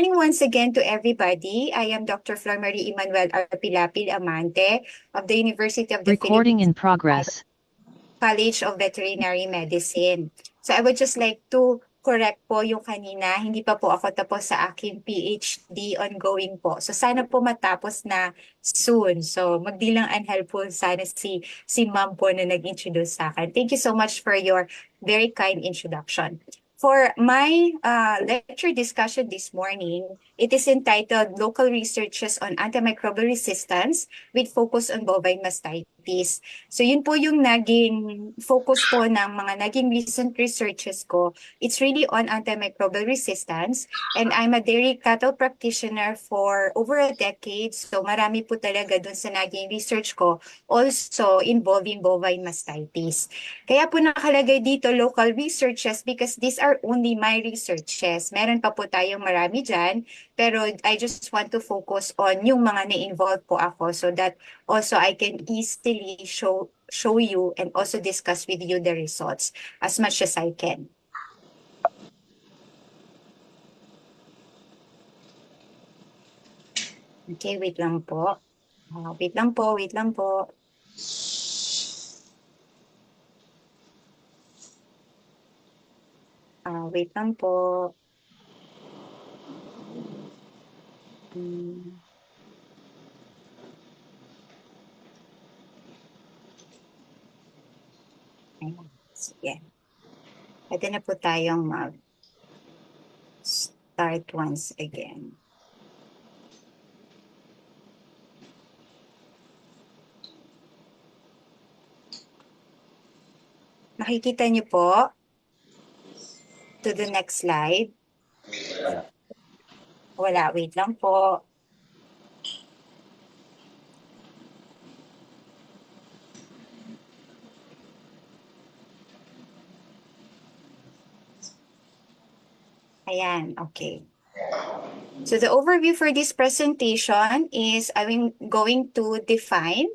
Morning once again to everybody. I am Dr. Flor Marie Emanuel Arpilapil Amante of the University of the Recording Philippines in progress. College of Veterinary Medicine. So I would just like to correct po yung kanina, hindi pa po ako tapos sa aking PhD ongoing po. So sana po matapos na soon. So magdilang unhelpful sana si ma'am po na nag-introduce sa akin. Thank you so much for your very kind introduction. For my lecture discussion this morning, it is entitled Local Researches on Antimicrobial Resistance with Focus on Bovine Mastitis. So yun po yung naging focus po ng mga naging recent researches ko. It's really on antimicrobial resistance, and I'm a dairy cattle practitioner for over a decade. So marami po talaga dun sa naging research ko also involving bovine mastitis. Kaya po nakalagay dito local researches because these are only my researches. Meron pa po tayong marami dyan, pero I just want to focus on yung mga na-involve po ako so that also I can easily show you and also discuss with you the results as much as I can. Okay, wait lang po. Wait lang po, wait lang po. Wait lang po. Hmm. Ayan. Sige. Pwede na po tayong mag-start once again. Makikita niyo po to the next slide. Wala, wait lang po. Ayan, okay. So the overview for this presentation is I'm going to define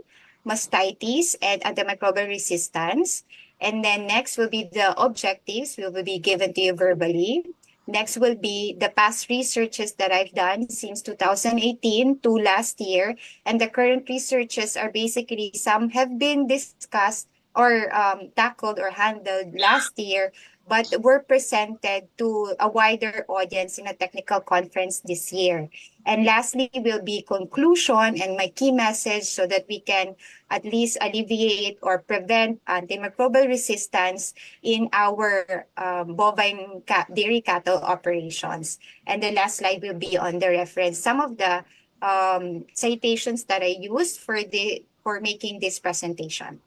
mastitis and antimicrobial resistance. And then next will be the objectives will be given to you verbally. Next will be the past researches that I've done since 2018 to last year. And the current researches are basically some have been discussed or tackled or handled last year, but were presented to a wider audience in a technical conference this year. And lastly will be conclusion and my key message so that we can at least alleviate or prevent antimicrobial resistance in our bovine dairy cattle operations. And the last slide will be on the reference. Some of the citations that I used for making this presentation.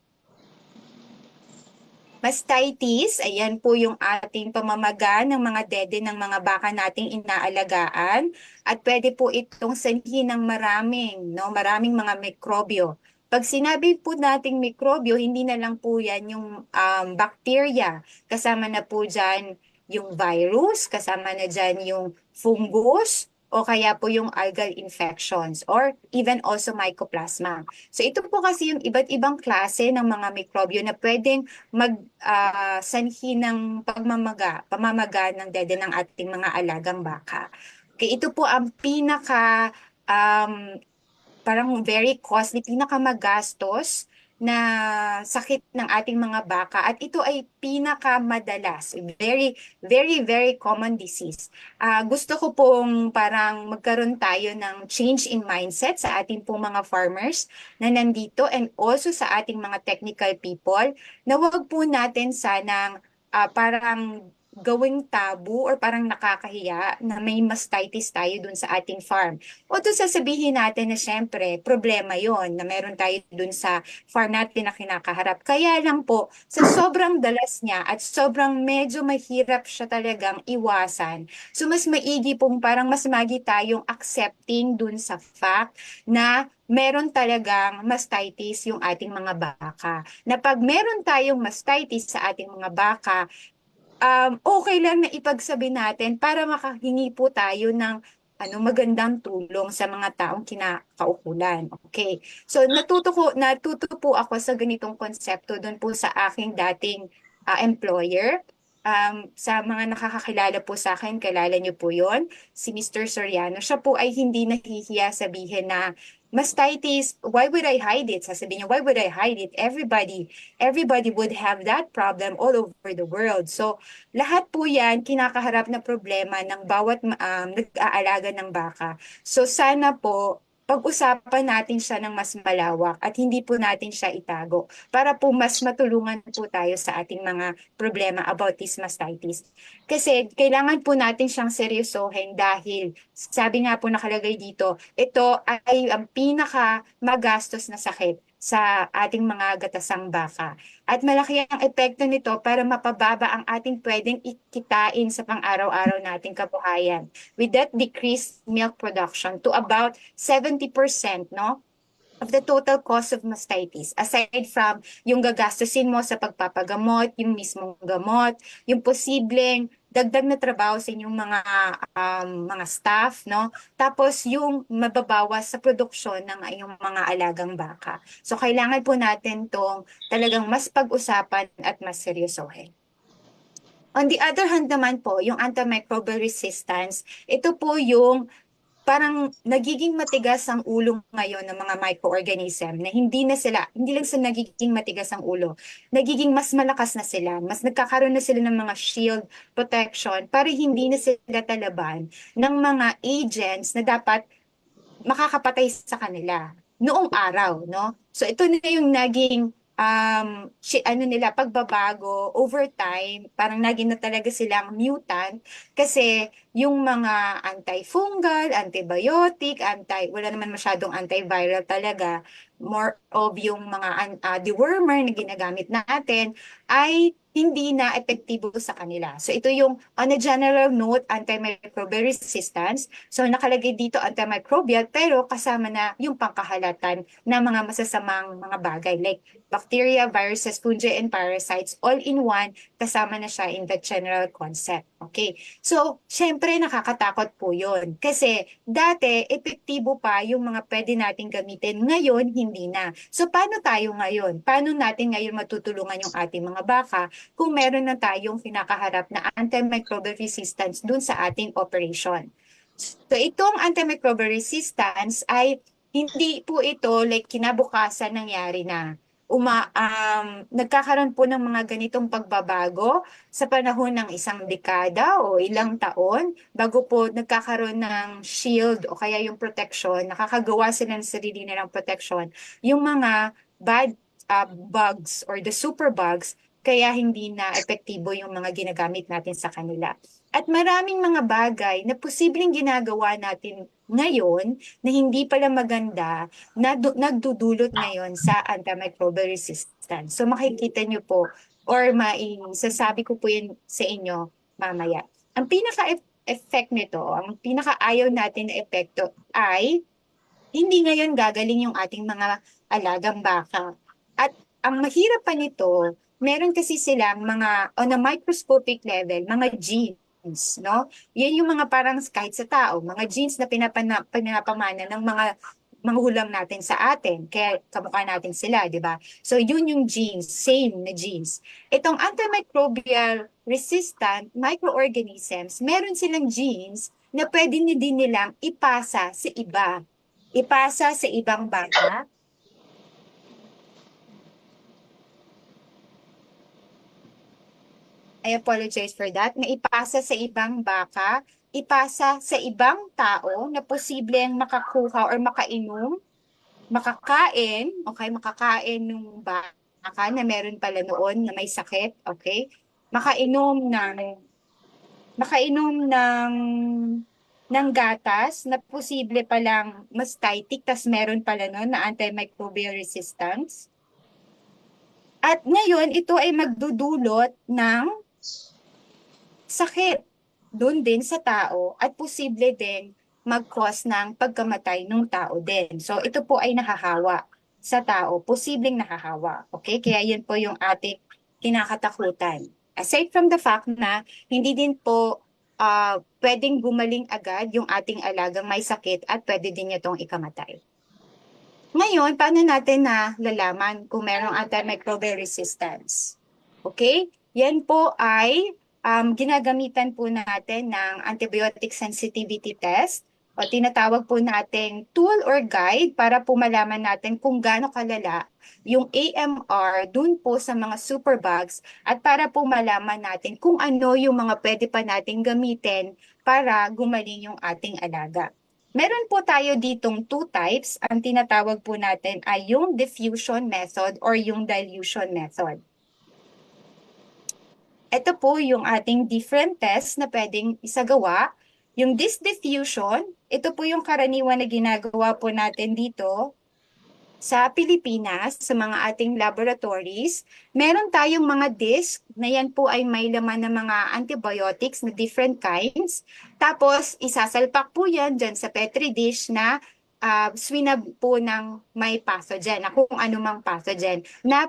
Mastitis, ayan po yung ating pamamaga ng mga dede ng mga baka nating inaalagaan at pwede po itong sanhi ng maraming mga mikrobyo. Pag sinabi po nating mikrobyo, hindi na lang po yan yung bacteria. Kasama na po dyan yung virus, kasama na dyan yung fungus, o kaya po yung algal infections or even also mycoplasma. So ito po kasi yung iba't ibang klase ng mga mikrobyo na pwedeng sanhi ng pamamaga ng dede ng ating mga alagang baka. Okay, ito po ang um, parang very costly, pinakamagastos na sakit ng ating mga baka at ito ay pinakamadalas, very common disease. Gusto ko pong parang magkaroon tayo ng change in mindset sa ating pong mga farmers na nandito and also sa ating mga technical people na wag po natin sanang parang gawing tabu or parang nakakahiya na may mastitis tayo dun sa ating farm. Although sasabihin natin na syempre, problema yon na meron tayo dun sa farm natin na kinakaharap. Kaya lang po, sa sobrang dalas niya at sobrang medyo mahirap siya talagang iwasan. So mas maigi pong parang mas magi tayong accepting dun sa fact na meron talagang mastitis yung ating mga baka. Na pag meron tayong mastitis sa ating mga baka, okay lang na ipagsabi natin para makahingi po tayo ng magandang tulong sa mga taong kinakaukulan. Okay. So natuto po ako sa ganitong konsepto doon po sa aking dating employer. Sa mga nakakakilala po sa akin, kilala niyo po yon, si Mr. Soriano. Siya po ay hindi nahihiya sabihin na mastitis, why would I hide it? Sasabihin niya, why would I hide it? Everybody would have that problem all over the world. So, lahat po yan, kinakaharap na problema ng bawat nag-aalaga ng baka. So, sana po, pag-usapan natin siya ng mas malawak at hindi po natin siya itago para po mas matulungan po tayo sa ating mga problema about this mastitis. Kasi kailangan po natin siyang seryosohin dahil sabi nga po nakalagay dito, ito ay ang pinaka magastos na sakit sa ating mga gatasang baka. At malaki ang epekto nito para mapababa ang ating pwedeng ikitain sa pang-araw-araw nating kabuhayan with that decreased milk production to about 70%, no? Of the total cost of mastitis. Aside from yung gagastusin mo sa pagpapagamot, yung mismong gamot, yung posibleng dagdag na trabaho sa inyong mga staff, no? Tapos yung mababawas sa produksyon ng iyong mga alagang baka. So kailangan po natin tong talagang mas pag-usapan at mas seryosohin. On the other hand naman po, yung antimicrobial resistance, ito po yung parang nagiging matigas ang ulo ngayon ng mga microorganism na hindi lang sila nagiging matigas ang ulo, nagiging mas malakas na sila, mas nagkakaroon na sila ng mga shield protection para hindi na sila talaban ng mga agents na dapat makakapatay sa kanila noong araw, no? So ito na yung naging ano nila pagbabago over time, parang naging na talaga silang mutant kasi yung mga antifungal, antibiotic, wala naman masyadong antiviral talaga, more of yung mga dewormer na ginagamit natin ay hindi na epektibo sa kanila. So ito yung on a general note, antimicrobial resistance. So nakalagay dito antimicrobial pero kasama na yung pangkahalatan ng mga masasamang mga bagay like bacteria, viruses, fungi, and parasites all in one, kasama na siya in the general concept. Okay. So, syempre nakakatakot po yun. Kasi dati, epektibo pa yung mga pwede nating gamitin. Ngayon, hindi na. So, paano tayo ngayon? Paano natin ngayon matutulungan yung ating mga baka kung meron na tayong kinakaharap na antimicrobial resistance dun sa ating operation? So, itong antimicrobial resistance ay hindi po ito like kinabukasan nangyari na nagkakaroon po ng mga ganitong pagbabago sa panahon ng isang dekada o ilang taon bago po nagkakaroon ng shield o kaya yung protection, nakakagawa sila ng sarili nilang protection, yung mga bad bugs or the superbugs, kaya hindi na epektibo yung mga ginagamit natin sa kanila. At maraming mga bagay na posibleng ginagawa natin ngayon na hindi pala maganda na nagdudulot ngayon sa antimicrobial resistance. So makikita nyo po or sasabi ko po yun sa inyo mamaya. Ang pinaka-effect nito, ang pinaka-ayaw natin na epekto ay hindi ngayon gagaling yung ating mga alagang baka. At ang mahirap pa nito, meron kasi silang mga, on a microscopic level, mga genes, no? Yan yung mga parang kahit sa tao, mga genes na pinapamana ng mga manghulam natin sa atin. Kaya kamukha natin sila, di ba? So yun yung genes, same na genes. Itong antimicrobial resistant microorganisms, meron silang genes na pwede din nilang ipasa sa iba. Ipasa sa ibang baka. I apologize for that. Na ipasa sa ibang baka, ipasa sa ibang tao na posibleng makakuha or makainom, makakain ng baka na meron pala noon na may sakit, okay? Makainom ng makainom ng gatas na posible palang mastitic, tas meron pala noon na antimicrobial resistance. At ngayon, ito ay magdudulot ng sakit doon din sa tao at posible din mag-cause ng pagkamatay ng tao din. So ito po ay nahahawa sa tao, posibleng nahahawa. Okay? Kaya yun po yung ating kinakatakutan. Aside from the fact na hindi din po pwedeng gumaling agad yung ating alagang may sakit at pwede din niya itong ikamatay. Ngayon, paano natin na lalaman kung merong antimicrobial resistance? Okay? Yan po ay ginagamitan po natin ng antibiotic sensitivity test o tinatawag po nating tool or guide para po malaman natin kung gaano kalala yung AMR dun po sa mga superbugs at para po malaman natin kung ano yung mga pwede pa nating gamitin para gumaling yung ating alaga. Meron po tayo ditong two types. Ang tinatawag po natin ay yung diffusion method or yung dilution method. Ito po yung ating different tests na pwedeng isagawa. Yung disc diffusion, ito po yung karaniwan na ginagawa po natin dito sa Pilipinas, sa mga ating laboratories. Meron tayong mga disc na yan po ay may laman ng mga antibiotics na different kinds. Tapos, isasalpak po yan dyan sa Petri dish na swinab po ng may pathogen, na kung anumang pathogen na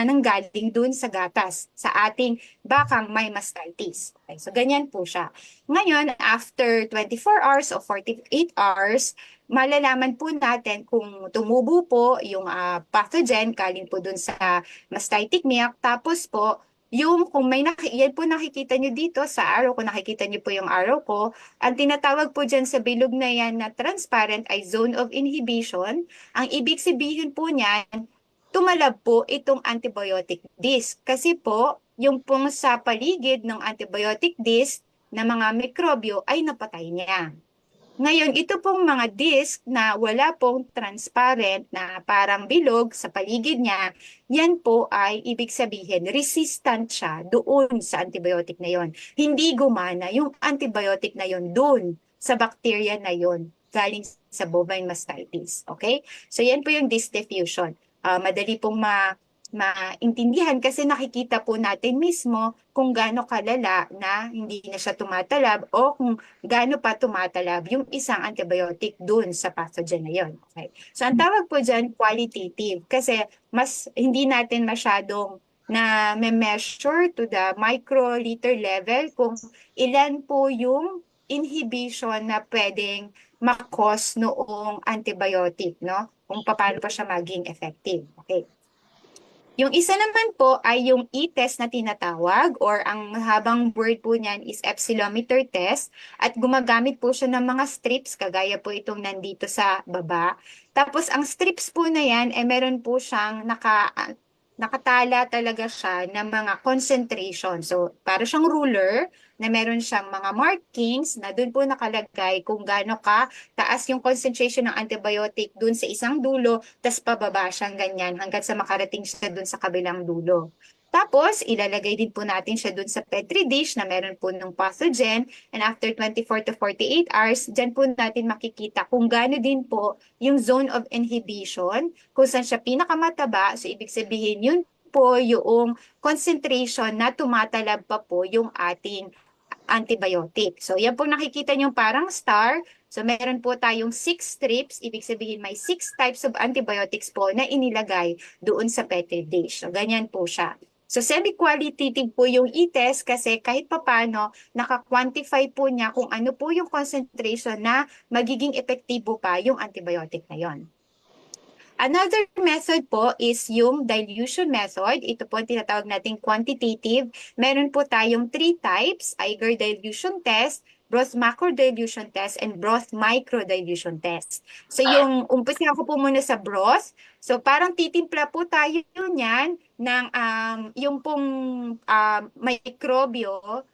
nanggaling dun sa gatas, sa ating bakang may mastitis. Okay, so ganyan po siya. Ngayon, after 24 hours o 48 hours, malalaman po natin kung tumubo po yung pathogen galing po dun sa mastitic milk. Tapos po, yung kung may yan po nakikita nyo dito sa arrow, kung nakikita nyo po yung arrow ko, ang tinatawag po dyan sa bilog na yan na transparent ay zone of inhibition. Ang ibig sabihin po niyan, tumalab po itong antibiotic disc. Kasi po, yung pong sa paligid ng antibiotic disc na mga mikrobyo ay napatay niya. Ngayon, ito pong mga disc na wala pong transparent na parang bilog sa paligid niya, yan po ay ibig sabihin resistant siya doon sa antibiotic na yon. Hindi gumana yung antibiotic na yon doon sa bacteria na yon galing sa bovine mastitis. Okay? So yan po yung disc diffusion. Madali pong maintindihan kasi nakikita po natin mismo kung gaano kalala na hindi na siya tumatalab o kung gaano pa tumatalab yung isang antibiotic dun sa pathogen na yun. Okay. So ang tawag po dyan qualitative kasi mas hindi natin masyadong na measure to the microliter level kung ilan po yung inhibition na pwedeng makos noong antibiotic, no? Kung paano pa siya maging effective. Okay. Yung isa naman po ay yung e-test na tinatawag or ang habang word po niyan is epsilometer test at gumagamit po siya ng mga strips kagaya po itong nandito sa baba. Tapos ang strips po na yan ay meron po siyang nakatala talaga siya ng mga concentration. So para siyang ruler na meron siyang mga markings na doon po nakalagay kung gaano ka taas yung concentration ng antibiotic doon sa isang dulo, tas pababa siyang ganyan hanggang sa makarating siya doon sa kabilang dulo. Tapos, ilalagay din po natin siya doon sa Petri dish na meron po ng pathogen and after 24 to 48 hours, dyan po natin makikita kung gaano din po yung zone of inhibition, kung saan siya pinakamataba, so ibig sabihin yun po yung concentration na tumatalab pa po yung ating antibiotic. So, yan po nakikita nyo parang star. So, meron po tayong 6 strips. Ibig sabihin, may 6 types of antibiotics po na inilagay doon sa Petri dish. So, ganyan po siya. So, semi-qualitative po yung e-test kasi kahit papano, naka-quantify po niya kung ano po yung concentration na magiging epektibo pa yung antibiotic na yon. Another method po is yung dilution method. Ito po ang tinatawag nating quantitative. Meron po tayong 3 types, Eiger dilution test, broth macro dilution test, and broth micro dilution test. So yung umpisa ko po muna sa broth. So parang titimpla po tayo niyan ng yung pong microbio,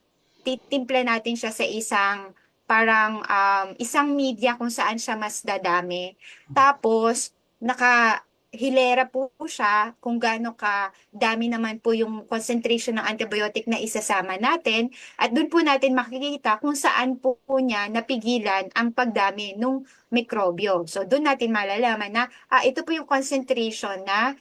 titimpla natin siya sa isang parang isang media kung saan siya mas dadami. Tapos nakahilera po siya kung gaano ka dami naman po yung concentration ng antibiotic na isasama natin at doon po natin makikita kung saan po niya napigilan ang pagdami ng mikrobyo. So doon natin malalaman na ito po yung concentration na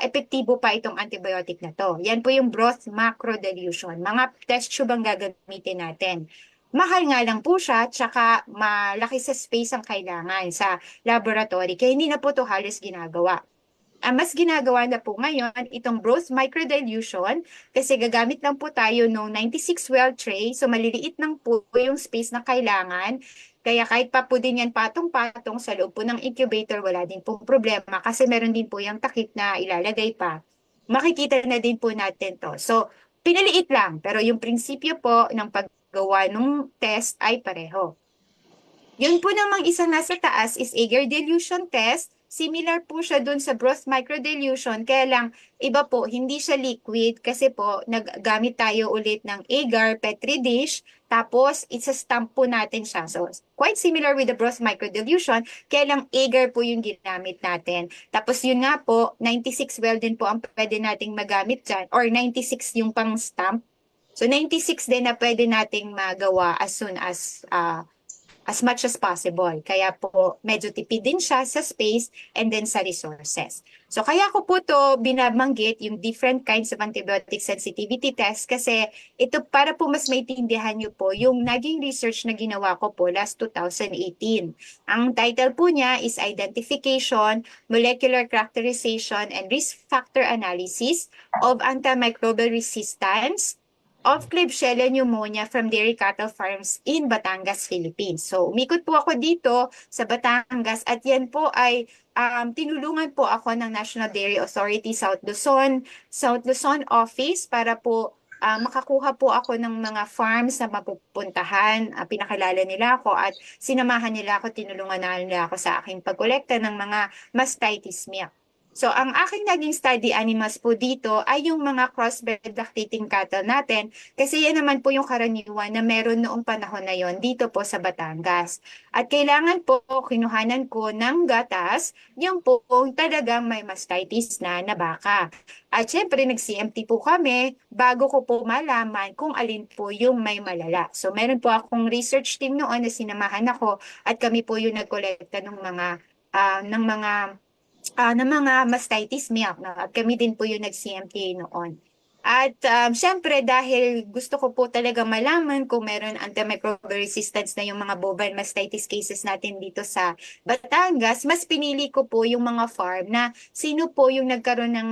epektibo pa itong antibiotic na to. Yan po yung broth macro dilution. Mga test tube ang gagamitin natin. Mahal nga lang po siya, tsaka malaki sa space ang kailangan sa laboratory. Kaya hindi na po ito halos ginagawa. Ang mas ginagawa na po ngayon, itong broth microdilution, kasi gagamit lang po tayo ng 96 well tray, so maliliit lang po yung space na kailangan. Kaya kahit pa po din yan patong-patong sa loob po ng incubator, wala din po problema kasi meron din po yung takip na ilalagay pa. Makikita na din po natin to. So, Pinaliit lang, pero yung prinsipyo po ng paggawa ng test ay pareho. Yun po namang isa nasa taas is Agar dilution test. Similar po siya dun sa broth microdilution, kaya lang iba po, hindi siya liquid kasi po naggamit tayo ulit ng agar petri dish, tapos isa-stamp po natin siya. So, quite similar with the broth microdilution, kaya lang agar po yung ginamit natin. Tapos yun nga po, 96 well din po ang pwede nating magamit dyan, or 96 yung pang stamp. So, 96 din na pwede nating magawa as much as possible. Kaya po, medyo tipid din siya sa space and then sa resources. So, kaya ko po to binabanggit yung different kinds of antibiotic sensitivity test kasi ito para po mas maintindihan nyo po yung naging research na ginawa ko po last 2018. Ang title po niya is Identification, Molecular Characterization, and Risk Factor Analysis of Antimicrobial Resistance of Klebsiella pneumonia from dairy cattle farms in Batangas, Philippines. So, umikot po ako dito sa Batangas at yan po ay tinulungan po ako ng National Dairy Authority South Luzon Office para po makakuha po ako ng mga farms na mapupuntahan. Pinakilala nila ako at sinamahan nila ako, tinulungan na nila ako sa aking pagkolekta ng mga mastitis milk. So, ang aking naging study animals po dito ay yung mga crossbred lactating cattle natin kasi yan naman po yung karaniwan na meron noong panahon na yon dito po sa Batangas. At kailangan po kinuhanan ko ng gatas yung po talagang may mastitis na baka. At syempre nag-CMT po kami bago ko po malaman kung alin po yung may malala. So meron po akong research team noon na sinamahan ako at kami po yung nagkolekta ng mga mastitis milk. No? At kami din po yung nag-CMTA noon. At syempre dahil gusto ko po talaga malaman kung meron antimicrobial resistance na yung mga bovine mastitis cases natin dito sa Batangas, mas pinili ko po yung mga farm na sino po yung nagkaroon ng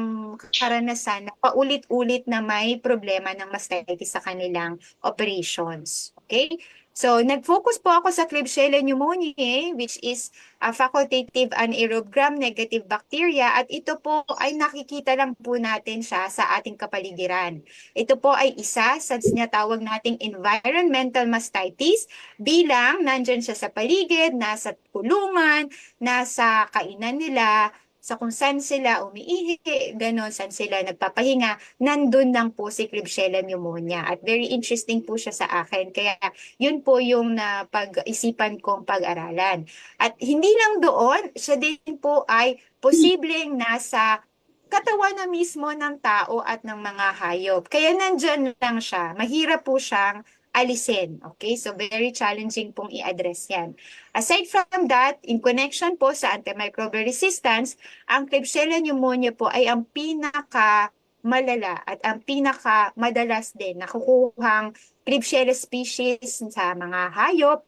karanasan na paulit-ulit na may problema ng mastitis sa kanilang operations. Okay? So, nag-focus po ako sa Klebsiella pneumoniae, which is a facultative anaerobe gram-negative bacteria at ito po ay nakikita lang po natin siya sa ating kapaligiran. Ito po ay isa sa sinatawag nating environmental mastitis bilang nandyan siya sa paligid, nasa kulungan, nasa kainan nila, sa kung saan sila umiihi, ganon, saan sila nagpapahinga, nandun lang po si Klebsiella pneumonia. At very interesting po siya sa akin. Kaya yun po yung napag-isipan kong pag-aralan. At hindi lang doon, siya din po ay posibleng nasa katawan na mismo ng tao at ng mga hayop. Kaya nandyan lang siya. Mahirap po siyang alisin. Okay? So, very challenging pong i-address yan. Aside from that, in connection po sa antimicrobial resistance, ang Klebsiella pneumonia po ay ang pinaka malala at ang pinaka madalas din nakukuhang Klebsiella species sa mga hayop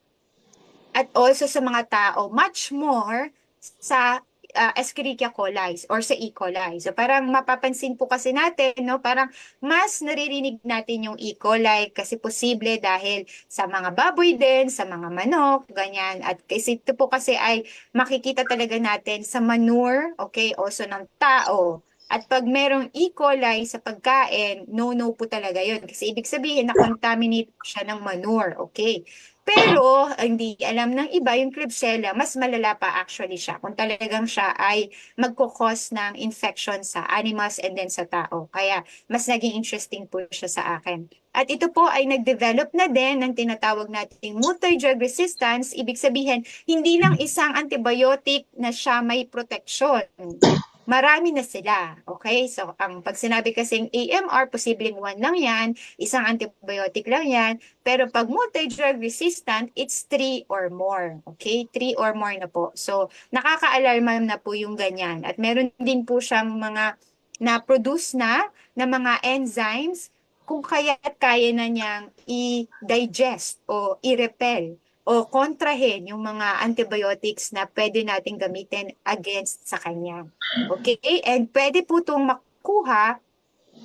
at also sa mga tao, much more sa Escherichia coli or sa E. coli. So parang mapapansin po kasi natin, no, parang mas naririnig natin yung E. coli kasi posible dahil sa mga baboy din, sa mga manok, ganyan. At kasi ito po kasi ay makikita talaga natin sa manure, okay, also ng tao. At pag merong E. coli sa pagkain, no-no po talaga yun. Kasi ibig sabihin, na-contaminate siya ng manure, okay? Pero hindi alam ng iba yung Klebsiella, mas malala pa actually siya kung talagang siya ay magkukos ng infection sa animals and then sa tao. Kaya mas naging interesting po siya sa akin. At ito po ay nag-develop na din ng tinatawag nating multi-drug resistance. Ibig sabihin, hindi lang isang antibiotic na siya may protection. Marami na sila. Okay? So, pag sinabi kasing AMR, posibleng one lang yan, isang antibiotic lang yan. Pero pag multi-drug resistant, it's 3 or more. Okay? 3 or more na po. So, nakaka-alarma na po yung ganyan. At meron din po siyang mga na-produce na mga enzymes kung kaya't kaya na niyang i-digest o i-repel o kontrahin yung mga antibiotics na pwede nating gamitin against sa kanya. Okay? And pwede po itong makuha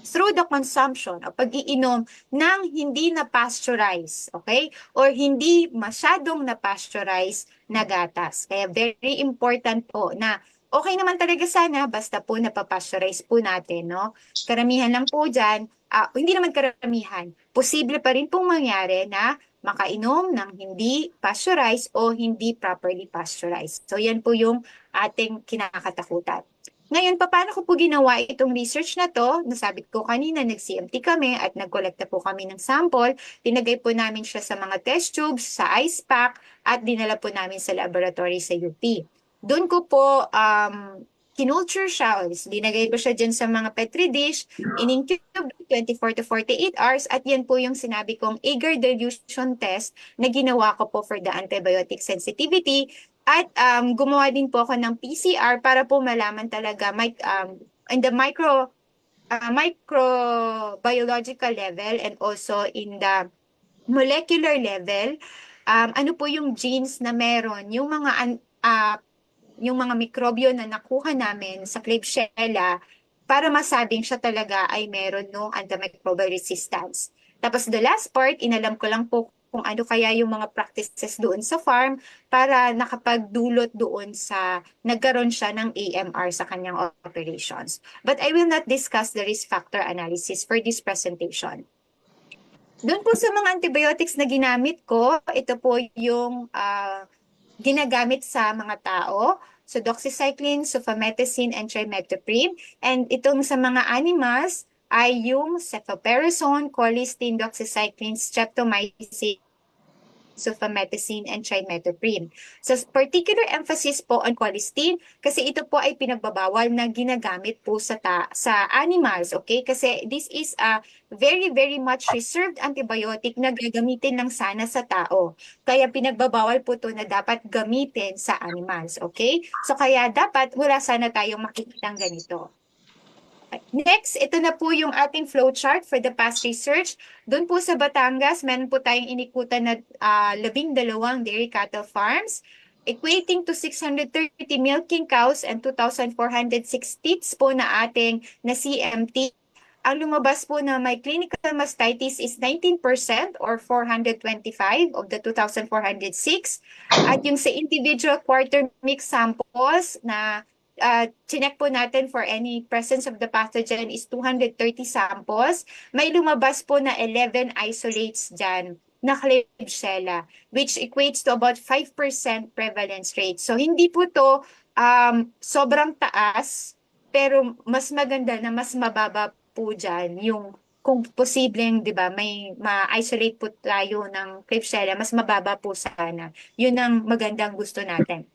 through the consumption o pag-iinom ng hindi na pasteurize, okay? Or hindi masyadong na pasteurize na gatas. Kaya very important po na okay naman talaga sana basta po napapasteurize po natin, no? Karamihan lang po dyan, hindi naman karamihan, posible pa rin pong mangyari na makainom ng hindi pasteurized o hindi properly pasteurized. So yan po yung ating kinakatakutan. Ngayon, paano ko po ginawa itong research na to? Nasabi ko kanina, nag-CMT kami at nagkolekta po kami ng sample. Tinagay po namin siya sa mga test tubes, sa ice pack, at dinala po namin sa laboratory sa UP. Doon ko po kinulture siya, o dinagay ko siya dyan sa mga Petri dish, in-incube 24 to 48 hours, at yan po yung sinabi kong agar dilution test na ginawa ko po for the antibiotic sensitivity. At gumawa din po ako ng PCR para po malaman talaga in the microbiological level and also in the molecular level, ano po yung genes na meron, yung mga mikrobyo na nakuha namin sa Klebsiella para masabing siya talaga ay meron no antimicrobial resistance. Tapos the last part, inalam ko lang po kung ano kaya yung mga practices doon sa farm para nakapagdulot doon sa nagkaroon siya ng AMR sa kanyang operations. But I will not discuss the risk factor analysis for this presentation. Doon po sa mga antibiotics na ginamit ko, ito po yung ginagamit sa mga tao. So doxycycline, sulfametacine, and trimethoprim. And itong sa mga animals ay yung cephalosporin, colistin, doxycycline, streptomycin, sulfametacine, and trimethoprim. So particular emphasis po on colistin kasi ito po ay pinagbabawal na ginagamit po sa animals, okay? Kasi this is a very very much reserved antibiotic na gagamitin lang sana sa tao. Kaya pinagbabawal po to na dapat gamitin sa animals, okay? So kaya dapat wala sana tayong makikitang ganito. Next, ito na po yung ating flowchart for the past research. Doon po sa Batangas, meron po tayong inikutan na 12 dairy cattle farms, equating to 630 milking cows and 2,406 teats po na ating na CMT. Ang lumabas po na may clinical mastitis is 19% or 425 of the 2,406. At yung sa individual quarter mix samples na chinek po natin for any presence of the pathogen is 230 samples. May lumabas po na 11 isolates dyan na Klebsiella, which equates to about 5% prevalence rate. So hindi po to sobrang taas, pero mas maganda na mas mababa po dyan yung kung posibleng, di ba, may ma-isolate po tayo ng Klebsiella, mas mababa po sana. Yun ang magandang gusto natin.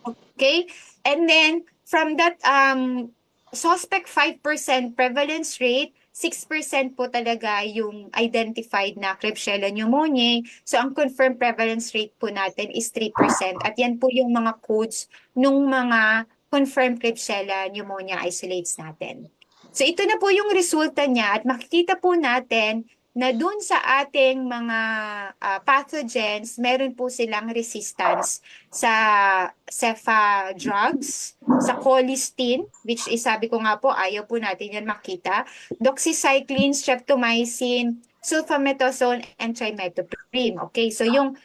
Okay? And then, from that suspect 5% prevalence rate, 6% po talaga yung identified na Klebsiella pneumoniae. So, ang confirmed prevalence rate po natin is 3%. At yan po yung mga codes nung mga confirmed Klebsiella pneumonia isolates natin. So, ito na po yung resulta niya at makikita po natin na dun sa ating mga pathogens, meron po silang resistance sa cepha drugs, sa colistin, which is sabi ko nga po, ayaw po natin yan makita, doxycycline, streptomycin, sulfametosone, and trimethoprim. Okay, so yung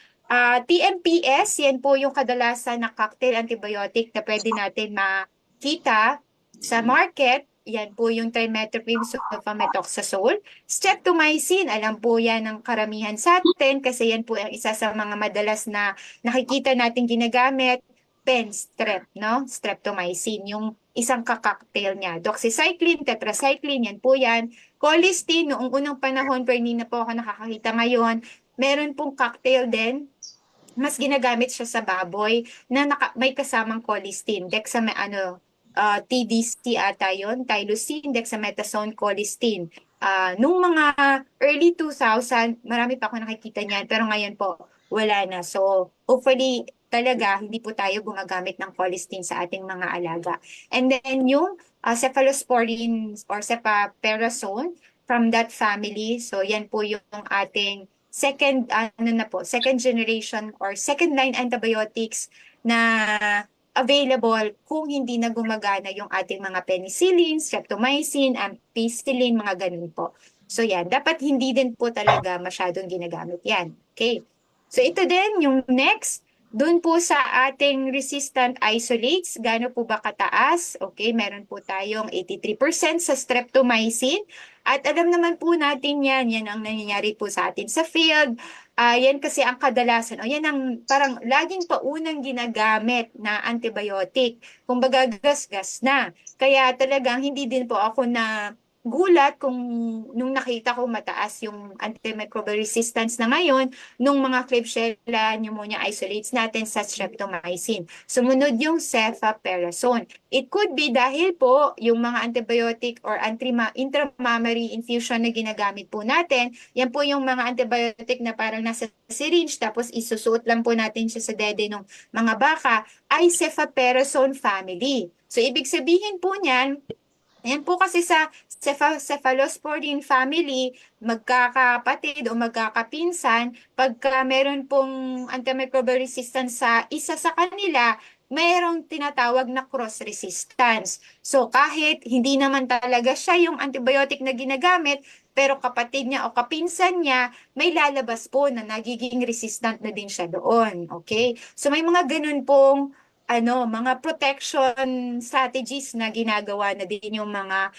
TMPS, yan po yung kadalasan na cocktail antibiotic na pwede natin makita sa market. Yan po yung trimethoprim, sulfamethoxazole. Streptomycin, alam po yan ng karamihan sa atin kasi yan po ang isa sa mga madalas na nakikita natin ginagamit. Strep, no? Streptomycin, yung isang kakaktail niya. Doxycycline, tetracycline, yan po yan. Colistin, noong unang panahon, pero hindi na po ako nakakakita ngayon, meron pong cocktail din. Mas ginagamit siya sa baboy na may kasamang colistin. TDC ata yun, Tylosin, dexamethasone, colistin. Nung mga early 2000, marami pa ako nakikita niyan, pero ngayon po, wala na. So, hopefully, talaga, hindi po tayo gumagamit ng colistin sa ating mga alaga. And then, yung cephalosporin or cephaloperazone from that family, so yan po yung ating second generation or second line antibiotics na available kung hindi na gumagana yung ating mga penicillin, streptomycin, ampicillin, mga ganun po. So yan, dapat hindi din po talaga masyadong ginagamit yan. Okay. So ito din, yung next, Doon po sa ating resistant isolates, gaano po ba kataas? Okay, meron po tayong 83% sa streptomycin. At alam naman po natin yan ang nangyayari po sa atin sa field. Yan kasi ang kadalasan, o yan ang parang laging paunang ginagamit na antibiotic. Kumbaga gas-gas na. Kaya talagang hindi din po ako na gulat kung nung nakita ko mataas yung antimicrobial resistance na ngayon nung mga Klebsiella pneumonia isolates natin sa streptomycin. Sumunod yung cephalosporin. It could be dahil po yung mga antibiotic or intramammary infusion na ginagamit po natin, yan po yung mga antibiotic na parang nasa syringe tapos isusuot lang po natin siya sa dede ng mga baka ay cephalosporin family. So ibig sabihin po niyan, ayan po kasi sa cephalosporin family, magkakapatid o magkakapinsan, pagka meron pong antimicrobial resistance sa isa sa kanila, mayroong tinatawag na cross resistance. So kahit hindi naman talaga siya yung antibiotic na ginagamit, pero kapatid niya o kapinsan niya, may lalabas po na nagiging resistant na din siya doon. Okay? So may mga ganun pong mga protection strategies na ginagawa na din yung mga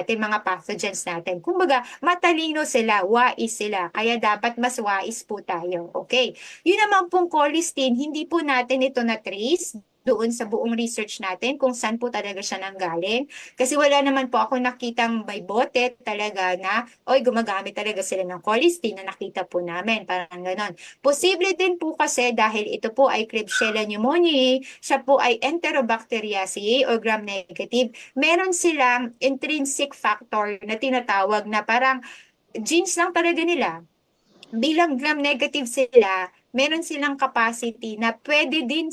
mga pathogens natin. Kumbaga, matalino sila, wais sila. Kaya dapat mas wais po tayo. Okay. Yun naman pong colistin, hindi po natin ito na-trace doon sa buong research natin kung saan po talaga siya nanggaling. Kasi wala naman po ako nakitang by bote talaga na, oy, gumagamit talaga sila ng colistin na nakita po namin. Parang ganon. Posible din po kasi dahil ito po ay Klebsiella pneumoniae, siya po ay Enterobacteriaceae or gram-negative. Meron silang intrinsic factor na tinatawag na parang genes lang talaga nila. Bilang gram-negative sila, meron silang capacity na pwede din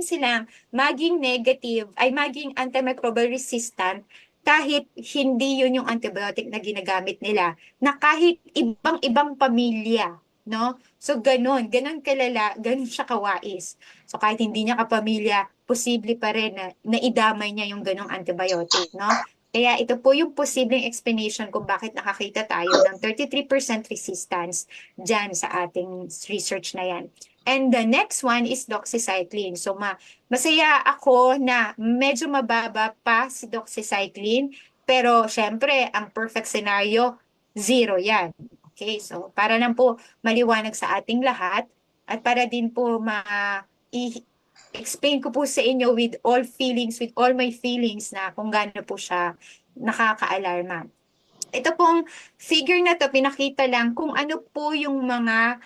silang maging negative, ay maging antimicrobial resistant kahit hindi yun yung antibiotic na ginagamit nila, na kahit ibang-ibang pamilya, no? So, ganun kalala, ganun siya kawais. So, kahit hindi niya kapamilya, posible pa rin na naidamay niya yung ganong antibiotic, no? Kaya ito po yung posibleng explanation kung bakit nakakita tayo ng 33% resistance dyan sa ating research na yan. And the next one is doxycycline. So masaya ako na medyo mababa pa si doxycycline, pero syempre ang perfect scenario, zero yan. Okay, so para lang po maliwanag sa ating lahat at para din po explain ko po sa inyo with all feelings, with all my feelings na kung gaano po siya nakaka-alarma. Ito pong figure na to, pinakita lang kung ano po yung mga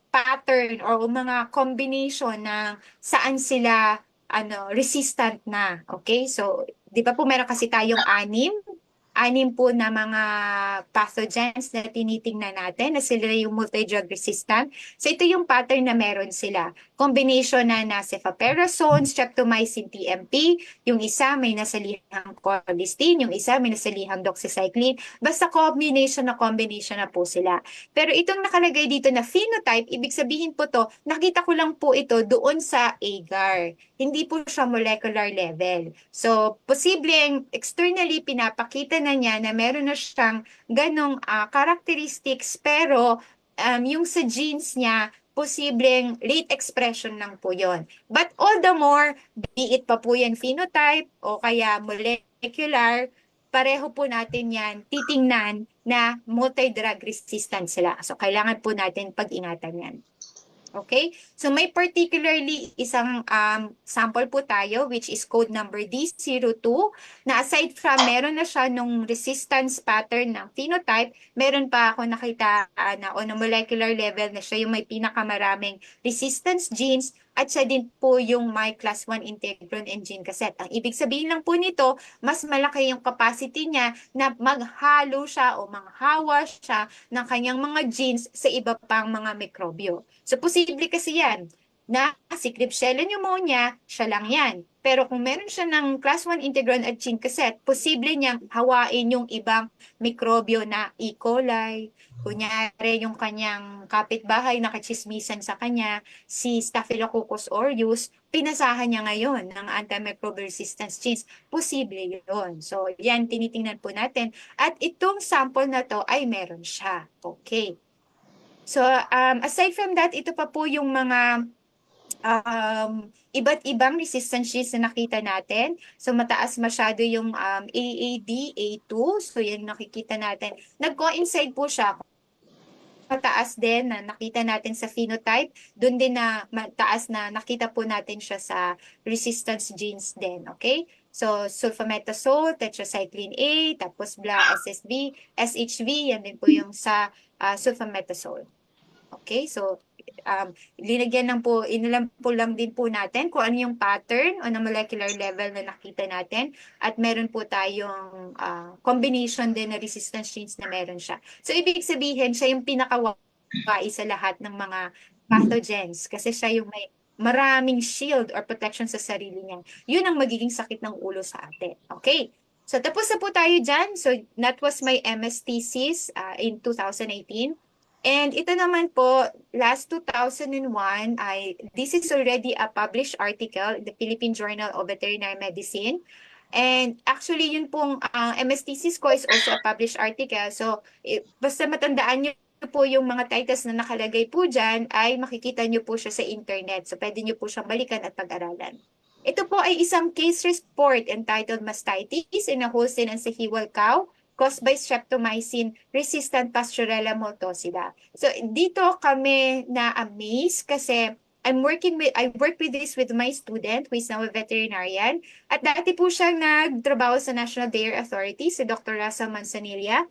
pattern or mga combination ng saan sila resistant na. Okay? So, di ba po meron kasi tayong anim po na mga pathogens na tinitingnan natin na sila yung multi-drug resistant. So ito yung pattern na meron sila. Combination na cephalosporin, streptomycin TMP, yung isa may nasalihang colistin, yung isa may nasalihang doxycycline. Basta combination na po sila. Pero itong nakalagay dito na phenotype, ibig sabihin po to, nakita ko lang po ito doon sa agar. Hindi po siya molecular level. So, posibleng externally pinapakita na niya na meron na siyang ganong characteristics pero yung sa genes niya, posibleng late expression lang po yon. But all the more, be it pa po yan phenotype o kaya molecular, pareho po natin yan titingnan na multi-drug resistant sila. So, kailangan po natin pag-ingatan yan. Okay? So may particularly isang sample po tayo which is code number D02 na aside from meron na siya nung resistance pattern ng phenotype, meron pa ako nakita na on a molecular level na siya yung may pinakamaraming resistance genes at siya din po yung may class 1 integrin and gene cassette. Ang ibig sabihin lang po nito, mas malaki yung capacity niya na maghalo siya o manghawa siya ng kanyang mga genes sa iba pang mga mikrobyo. So, posible kasi yan na si Klebsiella pneumonia, siya lang yan. Pero kung meron siya ng class 1 integrin at gene cassette, posible niyang hawain yung ibang mikrobyo na E. coli, kunyari yung kanyang kapitbahay na kachismisan sa kanya, si Staphylococcus aureus, pinasahan niya ngayon ng antimicrobial resistance genes. Posible yun. So, yan tinitingnan po natin. At itong sample na to ay meron siya. Okay. So, aside from that, ito pa po yung mga iba't ibang resistance genes na nakita natin. So, mataas masyado yung AAD, A2. So, yan nakikita natin. Nag-coincide po siya mataas din na nakita natin sa phenotype, doon din na mataas na nakita po natin siya sa resistance genes din, okay? So, sulfametosole, tetracycline A, tapos BLA-SSB, SHB, yan din po yung sa sulfametosole. Okay, so linagyan lang po, inilan po lang din po natin kung ano yung pattern on a molecular level na nakita natin at meron po tayong combination din na resistance genes na meron siya. So ibig sabihin, siya yung pinakawais sa lahat ng mga pathogens kasi siya yung may maraming shield or protection sa sarili niya. Yun ang magiging sakit ng ulo sa atin. Okay? So tapos na po tayo dyan. So that was my MS thesis in 2018. And ito naman po, last 2001, this is already a published article in the Philippine Journal of Veterinary Medicine. And actually, yun pong MS thesis ko is also a published article. So, basta matandaan nyo po yung mga titles na nakalagay po dyan, ay makikita nyo po siya sa internet. So, pwede nyo po siyang balikan at pag-aralan. Ito po ay isang case report entitled Mastitis in a Holstein and Sahiwal Cow caused by streptomycin-resistant Pasteurella multocida. So dito kami na-amaze kasi I work with this with my student who is now a veterinarian. At dati po siyang nagtrabaho sa National Dairy Authority, si Dr. Rasa Manzanilla.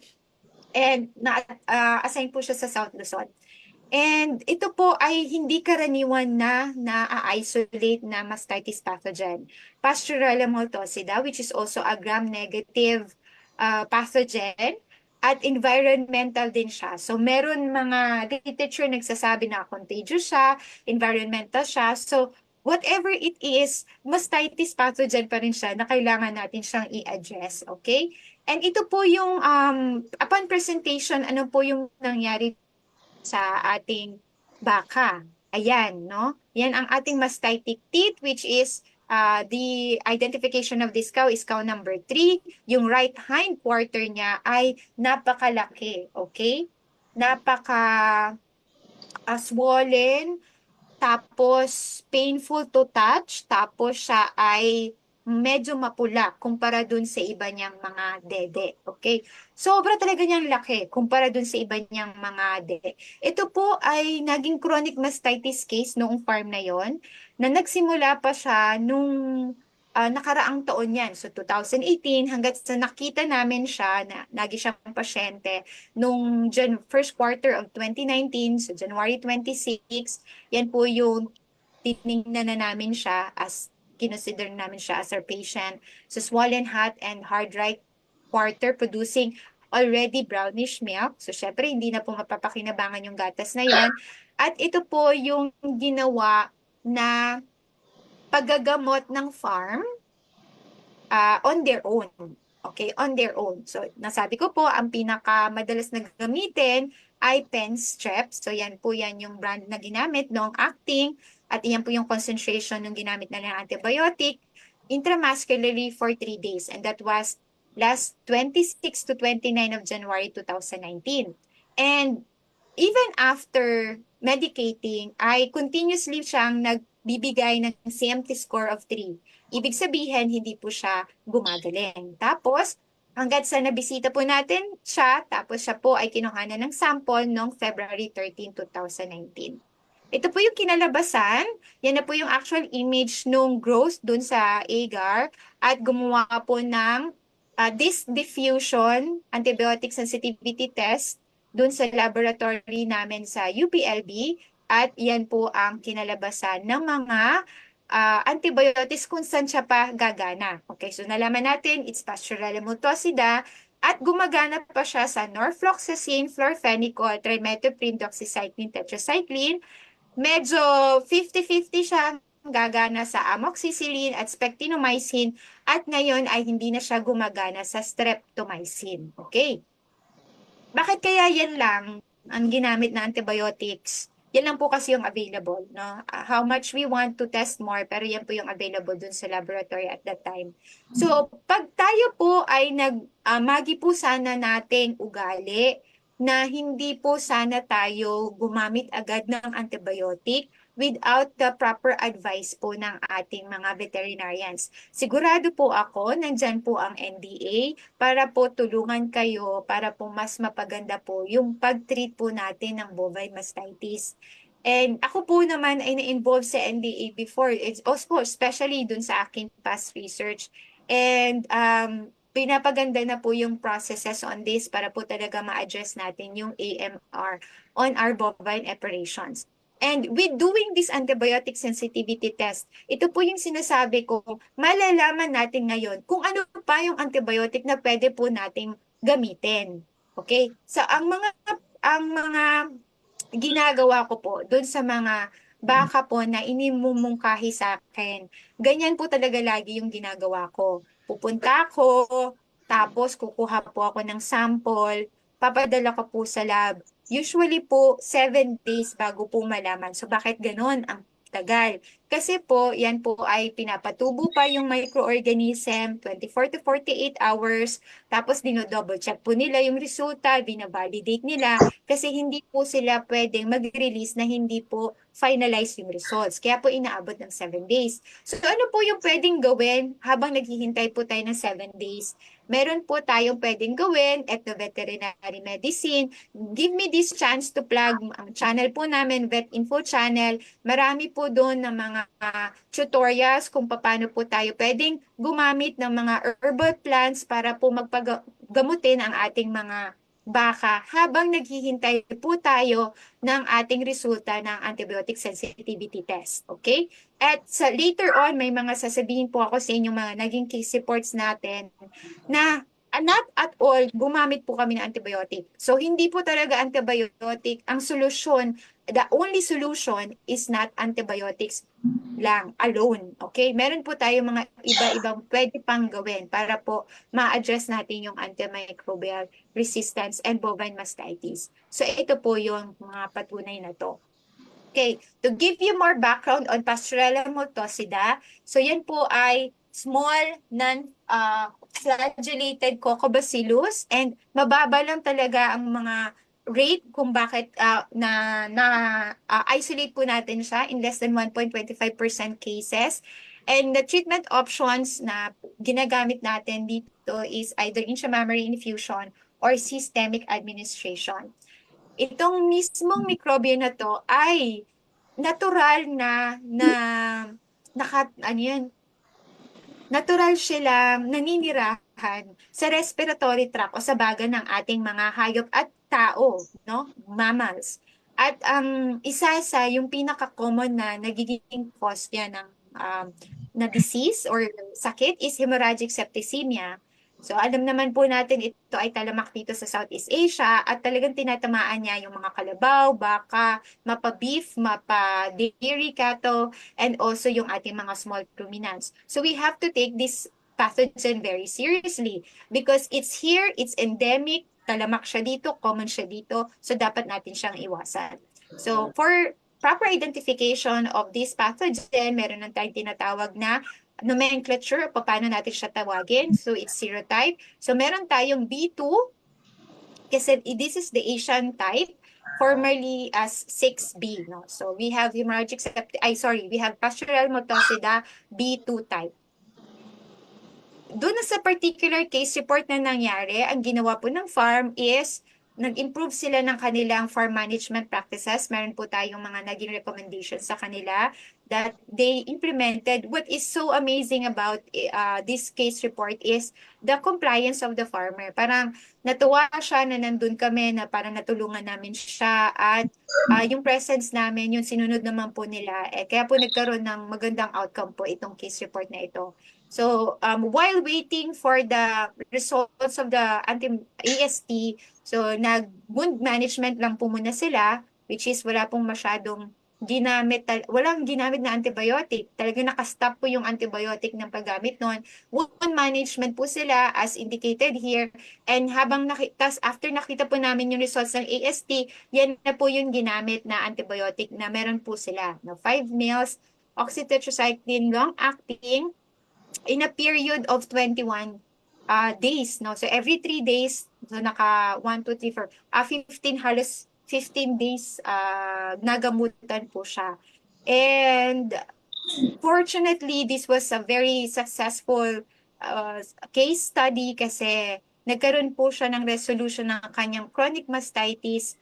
And na-assign po siya sa South Luzon. And ito po ay hindi karaniwan na na-isolate na mastitis pathogen. Pasteurella multocida, which is also a gram-negative pathogen, at environmental din siya. So meron mga literature nagsasabi na contagious siya, environmental siya. So whatever it is, mastitis pathogen pa rin siya na kailangan natin siyang i-address. Okay? And ito po yung, upon presentation, ano po yung nangyari sa ating baka. Ayan, no? Yan ang ating mastitic teeth, which is the identification of this cow is cow number 3. Yung right hind quarter niya ay napakalaki, okay? Swollen, tapos painful to touch, tapos siya ay medyo mapula kumpara dun sa iba niyang mga dede. Okay? Sobra talaga niyang laki kumpara dun sa iba niyang mga dede. Ito po ay naging chronic mastitis case noong farm na yon na nagsimula pa siya nung nakaraang taon yan. So 2018 hanggat sa nakita namin siya na lagi siyang pasyente nung first quarter of 2019, so January 26, yan po yung tinignan na namin siya as consider namin siya as our patient. So swollen hot and hard right quarter producing already brownish milk. So syempre hindi na po mapapakinabangan yung gatas na yon. At ito po yung ginawa na paggagamot ng farm on their own. Okay, on their own. So, nasabi ko po, ang pinakamadalas na gamitin ay pen strep. So, yan yung brand na ginamit, long acting. At yan po yung concentration ng ginamit na ng antibiotic intramuscularly for 3 days. And that was last 26 to 29 of January 2019. And even after medicating, ay continuously siyang nagbibigay ng CMT score of 3. Ibig sabihin, hindi po siya gumagaling. Tapos, hanggat sa nabisita po natin siya, tapos siya po ay kinuhanan ng sample noong February 13, 2019. Ito po yung kinalabasan. Yan na po yung actual image nung growth dun sa agar at gumawa po ng disc diffusion antibiotic sensitivity test dun sa laboratory namin sa UPLB at yan po ang kinalabasan ng mga antibiotics kung saan siya pa gagana. Okay, so nalaman natin, it's Pasteurella multocida at gumagana pa siya sa norfloxacin, florfenicol, trimethoprim, doxycycline, tetracycline. Medyo 50-50 siya gagana sa amoxicillin at spectinomycin at ngayon ay hindi na siya gumagana sa streptomycin. Okay. Bakit kaya yan lang ang ginamit na antibiotics? Yan lang po kasi yung available, no? How much we want to test more, pero yan po yung available dun sa laboratory at that time. So, pag tayo po ay magi po sana nating ugali na hindi po sana tayo gumamit agad ng antibiotic without the proper advice po ng ating mga veterinarians. Sigurado po ako, nandyan po ang NDA para po tulungan kayo para po mas mapaganda po yung pag-treat po natin ng bovine mastitis. And ako po naman ay na-involve sa NDA before, it's also especially dun sa aking past research. And pinapaganda na po yung processes on this para po talaga ma-address natin yung AMR on our bovine operations. And with doing this antibiotic sensitivity test, ito po yung sinasabi ko, malalaman natin ngayon kung ano pa yung antibiotic na pwede po nating gamitin. Okay? So ang mga ginagawa ko po doon sa mga baka po na inimumungkahi sa akin. Ganyan po talaga lagi yung ginagawa ko. Pupunta ako, tapos kukuha po ako ng sample, papadala ko po sa lab. Usually po, 7 days bago po malaman. So bakit ganon? Ang tagal. Kasi po, yan po ay pinapatubo pa yung microorganism 24 to 48 hours. Tapos dino-double check po nila yung resulta, binavalidate nila kasi hindi po sila pwedeng mag-release na hindi po finalize yung results. Kaya po inaabot ng 7 days. So ano po yung pwedeng gawin habang naghihintay po tayo ng 7 days? Meron po tayong pwedeng gawin, ethno-veterinary medicine. Give me this chance to plug ang channel po namin, Vet Info Channel. Marami po doon ng mga tutorials kung paano po tayo pwedeng gumamit ng mga herbal plants para po magpagamutin ang ating mga baka habang naghihintay po tayo ng ating resulta ng antibiotic sensitivity test. Okay? At later on, may mga sasabihin po ako sa inyong mga naging case reports natin na not at all gumamit po kami ng antibiotic. So, hindi po talaga antibiotic ang solusyon. The only solution is not antibiotics lang alone. Okay? Meron po tayo mga iba-ibang pwede pang gawin para po ma-address natin yung antimicrobial resistance and bovine mastitis. So ito po yung mga patunay na to. Okay, to give you more background on Pastorella multocida, so yan po ay small non-flagellated Coccobacillus and mababa lang talaga ang mga rate kung bakit isolate po natin siya in less than 1.25% cases. And the treatment options na ginagamit natin dito is either intramammary infusion or systemic administration. Itong mismong mikrobyo na to ay natural ano yan, natural silang naninirahan sa respiratory tract o sa baga ng ating mga hayop at tao, no? Mammals. At ang isa sa yung pinaka-common na nagiging cause niya ng na disease or sakit is hemorrhagic septicemia. So alam naman po natin ito ay talamak dito sa Southeast Asia at talagang tinatamaan niya yung mga kalabaw, baka, mapa-beef, mapa-dairy cattle, and also yung ating mga small ruminants. So we have to take this pathogen very seriously because it's here, it's endemic, talamak siya dito, common siya dito, so dapat natin siyang iwasan. So for proper identification of this pathogen, meron ng tayong tinatawag na nomenclature, paano natin siya tawagin. So, it's serotype. So, meron tayong B2, kasi this is the Asian type, formerly as 6B. No? So, we have we have Pasteurella multocida B2 type. Doon sa particular case report na nangyari, ang ginawa po ng farm is nag-improve sila ng kanilang farm management practices. Meron po tayong mga naging recommendations sa kanila that they implemented. What is so amazing about this case report is the compliance of the farmer. Parang natuwa siya na nandun kami, na parang natulungan namin siya at yung presence namin, yung sinunod naman po nila. Kaya po nagkaroon ng magandang outcome po itong case report na ito. So, while waiting for the results of the AST, so nag-wound management lang po muna sila, which is wala pong masyadong walang ginamit na antibiotic. Talagang nakastop po yung antibiotic ng paggamit noon. Wound management po sila as indicated here. And after nakita po namin yung results ng AST, yan na po yung ginamit na antibiotic na meron po sila. 5 mL, oxytetracycline long-acting, in a period of 21 days, no? So every 3 days, so naka 1, 2, 3, 4, 15, halos 15 days nagamutan po siya. And fortunately, this was a very successful uh, case study kasi nagkaroon po siya ng resolution ng kanyang chronic mastitis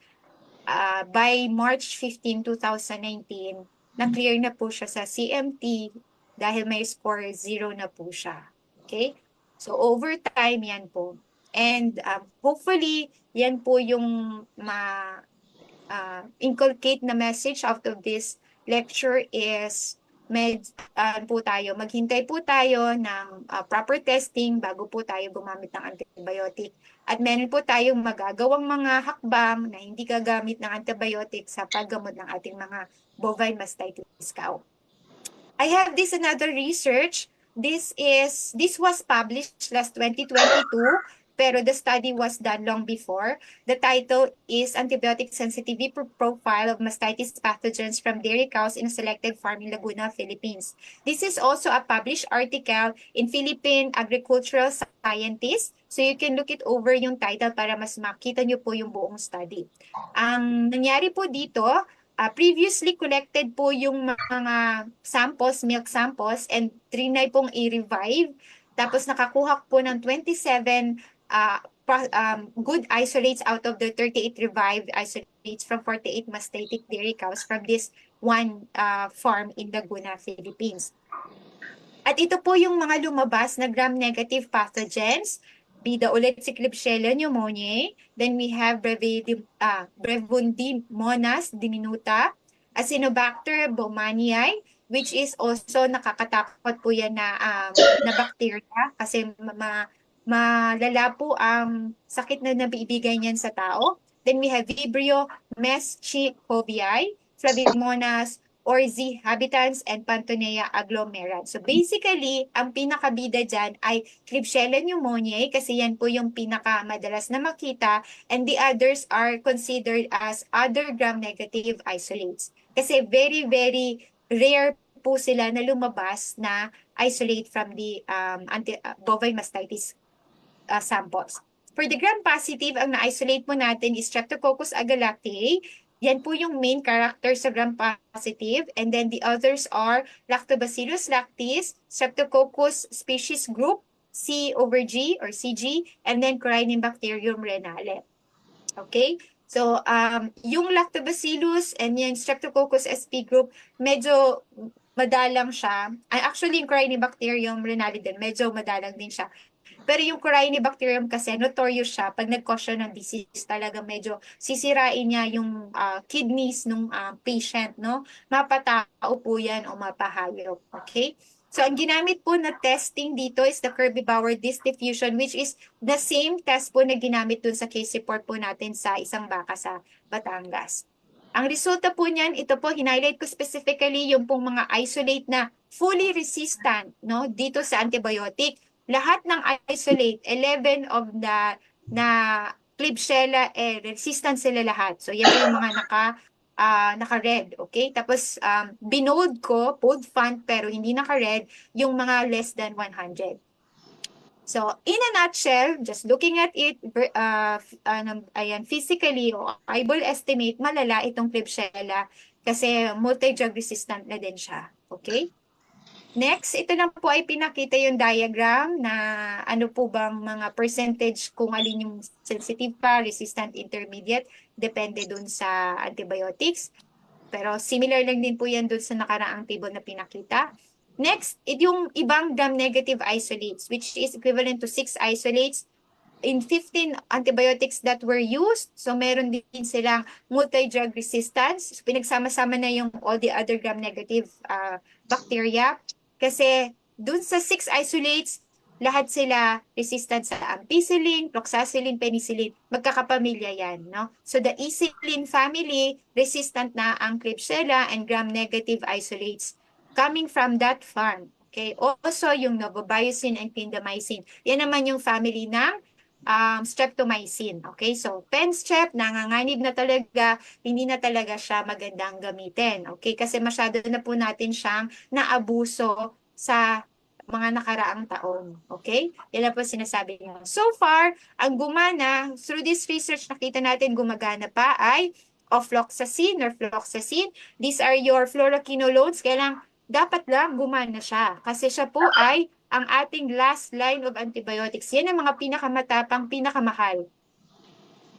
by March 15, 2019. Na-clear na po siya sa CMT dahil may score 0 na po siya. Okay? So over time, yan po. And hopefully, yan po yung inculcate na message out of this lecture is maghintay po tayo ng proper testing bago po tayo gumamit ng antibiotic. At meron po tayong magagawang mga hakbang na hindi gagamit ng antibiotic sa paggamot ng ating mga bovine mastitis cow. I have this another research. This was published last 2022, pero the study was done long before. The title is Antibiotic Sensitivity Profile of Mastitis Pathogens from Dairy Cows in a Selected Farm in Laguna, Philippines. This is also a published article in Philippine Agricultural Scientist. So you can look it over yung title para mas makita nyo po yung buong study. Ang nangyari po dito, previously collected po yung mga samples, milk samples, and trinay pong i-revive. Tapos nakakuha po ng 27 good isolates out of the 38 revived isolates from 48 mastitic dairy cows from this one farm in Laguna, Philippines. At ito po yung mga lumabas na gram-negative pathogens. Bida ulit si Klebsiella pneumoniae. Then we have Brevundimonas diminuta, Acinetobacter baumannii, which is also nakakatakot po yan na bacteria kasi malala po ang sakit na nabibigay niyan sa tao. Then we have Vibrio meschikoviae, Flavimonas orzi habitans, and Pantonea aglomerans. So basically, ang pinakabida dyan ay Klebsiella pneumoniae kasi yan po yung pinakamadalas na makita, and the others are considered as other gram-negative isolates. Kasi very, very rare po sila na lumabas na isolate from the bovine mastitis samples. For the gram-positive, ang na-isolate mo natin is Streptococcus agalactiae. Yan po yung main character sa gram-positive. And then the others are Lactobacillus lactis, Streptococcus species group, C over G or CG, and then Corynebacterium renale. Okay? So, yung Lactobacillus and yung Streptococcus SP group, medyo madalang siya. Actually, yung Corynebacterium renale din, medyo madalang din siya. Pero yung Corynebacterium kasi, notorious siya. Pag nag-cause siya ng disease, talaga medyo sisirain niya yung kidneys ng patient, no? Mapatao po yan o mapahayop, okay? So, ang ginamit po na testing dito is the Kirby-Bauer disc diffusion, which is the same test po na ginamit dun sa case report po natin sa isang baka sa Batangas. Ang resulta po niyan, ito po, highlight ko specifically yung pong mga isolate na fully resistant, no? Dito sa antibiotic. Lahat ng isolate, 11 of the na Klebsiella, resistant sila lahat. So, yan po yung mga naka-red, okay? Tapos, binold ko, bold font, pero hindi naka-red, yung mga less than 100. So, in a nutshell, just looking at it, ayan, physically, o eyeball estimate, malala itong Klebsiella kasi multi-drug resistant na din siya, okay? Next, ito na po ay pinakita yung diagram na ano po bang mga percentage kung alin yung sensitive pa, resistant, intermediate, depende dun sa antibiotics. Pero similar lang din po yan dun sa nakaraang table na pinakita. Next, yung ibang gram-negative isolates, which is equivalent to 6 isolates in 15 antibiotics that were used. So meron din silang multi-drug resistance. So, pinagsama-sama na yung all the other gram-negative bacteria. Kasi dun sa 6 isolates, lahat sila resistant sa ampicillin, cloxacillin, penicillin. Magkakapamilya yan, no? So the Ecillin family, resistant na ang Klebsiella and gram-negative isolates coming from that farm. Okay? Also, yung novobiocin and clindamycin. Yan naman yung family ng streptomycin. Okay? So, pen-strep, nanganganib na talaga, hindi na talaga siya magandang gamitin. Okay? Kasi masyado na po natin siyang naabuso sa mga nakaraang taon. Okay? Yan lang po sinasabi niyo. So far, ang gumana, through this research, nakita natin gumagana pa ay ofloxacin or fluoxacin. These are your fluoroquinolones. Kaya lang, dapat lang gumana siya. Kasi siya po ay ang ating last line of antibiotics. Yan ang mga pinakamatapang, pinakamahal.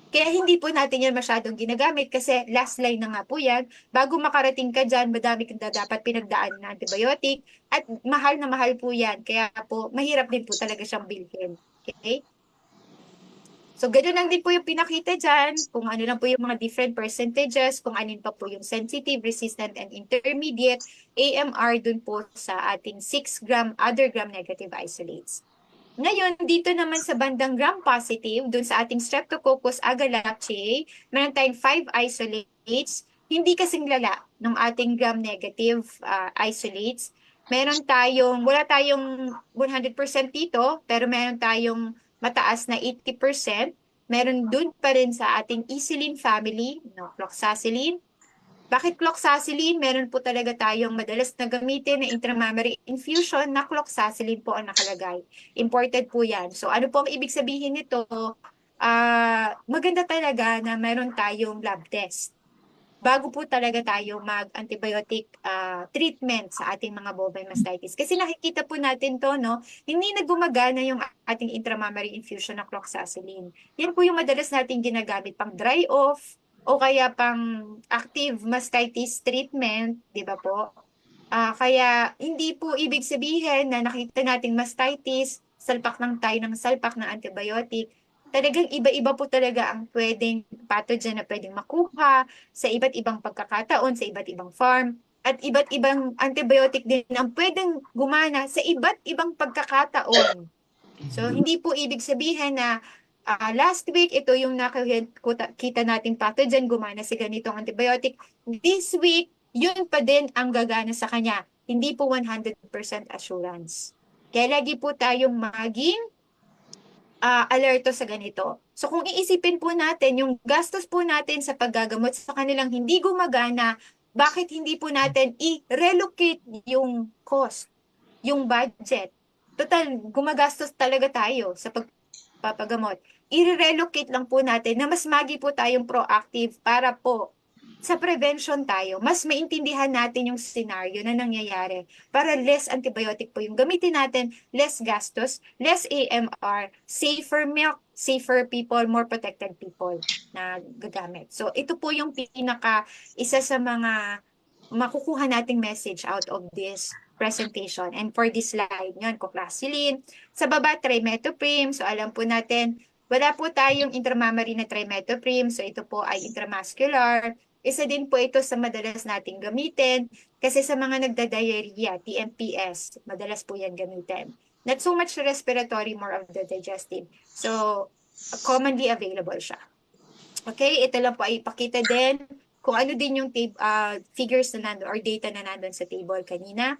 Kaya hindi po natin yan masyadong ginagamit kasi last line na nga po yan. Bago makarating ka dyan, madami kang dapat pinagdaan na antibiotic at mahal na mahal po yan. Kaya po, mahirap din po talaga siyang bilhin. Okay? So, ganoon lang din po yung pinakita dyan, kung ano lang po yung mga different percentages, kung anin pa po yung sensitive, resistant, and intermediate AMR dun po sa ating 6 gram other gram negative isolates. Ngayon, dito naman sa bandang gram-positive, dun sa ating Streptococcus agalactiae, meron tayong 5 isolates, hindi kasing lala ng ating gram-negative isolates. Wala tayong 100% dito, pero meron tayong mataas na 80%. Meron dun pa rin sa ating Ecilin family, no, cloxacillin. Bakit cloxacillin? Meron po talaga tayong madalas na gamitin na intramammary infusion na cloxacillin po ang nakalagay. Imported po yan. So ano po ang ibig sabihin nito? Maganda talaga na meron tayong lab test bago po talaga tayo mag-antibiotic treatment sa ating mga bovine mastitis. Kasi nakikita po natin to, no? Hindi na gumagana yung ating intramammary infusion ng cloxacillin. Yan po yung madalas natin ginagamit pang dry off o kaya pang active mastitis treatment, di ba po? Kaya hindi po ibig sabihin na nakita nating mastitis, salpak lang tayo ng salpak ng antibiotic. Talagang iba-iba po talaga ang pwedeng pathogen na pwedeng makuha sa iba't ibang pagkakataon, sa iba't ibang farm, at iba't ibang antibiotic din ang pwedeng gumana sa iba't ibang pagkakataon. So, hindi po ibig sabihin na last week, ito yung nakita nating pathogen, gumana sa ganitong antibiotic. This week, yun pa din ang gagana sa kanya. Hindi po 100% assurance. Kaya lagi po tayong maging alerto sa ganito. So kung iisipin po natin, yung gastos po natin sa paggagamot sa kanilang hindi gumagana, bakit hindi po natin i-relocate yung cost, yung budget? Total, gumagastos talaga tayo sa pagpapagamot. I-relocate lang po natin na mas magi po tayong proactive para po sa prevention tayo, mas maintindihan natin yung scenario na nangyayari para less antibiotic po yung gamitin natin, less gastos, less AMR, safer milk, safer people, more protected people na gagamit. So ito po yung isa sa mga makukuha nating message out of this presentation. And for this slide, yun, coclacillin. Sa baba, trimethoprim. So alam po natin, wala po tayong intramammary na trimethoprim. So ito po ay intramuscular. Isa din po ito sa madalas nating gamitin kasi sa mga nagda-diarrhea, TMPS, madalas po yan gamitin. Not so much respiratory, more of the digestive. So, commonly available siya. Okay, ito lang po ay ipakita din kung ano din yung figures na nandun or data na nandun sa table kanina.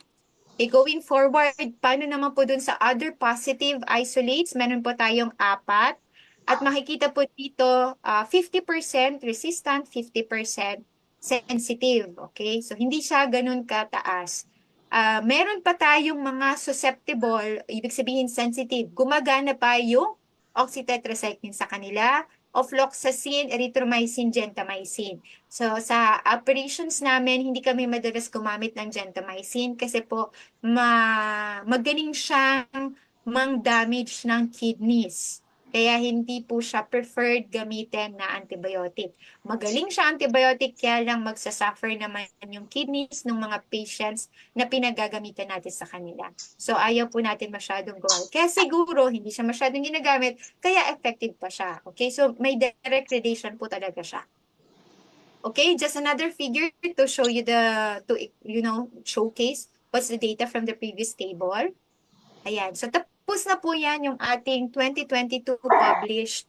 Okay, going forward, paano naman po dun sa other positive isolates? Meron po tayong 4. At makikita po dito, 50% resistant, 50% sensitive. Okay? So, hindi siya ganun kataas. Meron pa tayong mga susceptible, ibig sabihin sensitive. Gumagana pa yung oxytetracycline sa kanila, ofloxacin, erythromycin, gentamicin. So, sa operations namin, hindi kami madalas gumamit ng gentamicin kasi po magaling siyang mang-damage ng kidneys. Kaya hindi po siya preferred gamitin na antibiotic. Magaling siya antibiotic, kaya lang magsasuffer naman yung kidneys ng mga patients na pinagagamitan natin sa kanila. So ayaw po natin masyadong gawin. Kaya siguro hindi siya masyadong ginagamit, kaya effective pa siya. Okay, so may direct relation po talaga siya. Okay, just another figure to show you showcase what's the data from the previous table. Ayan, so tapos na po yan yung ating 2022 published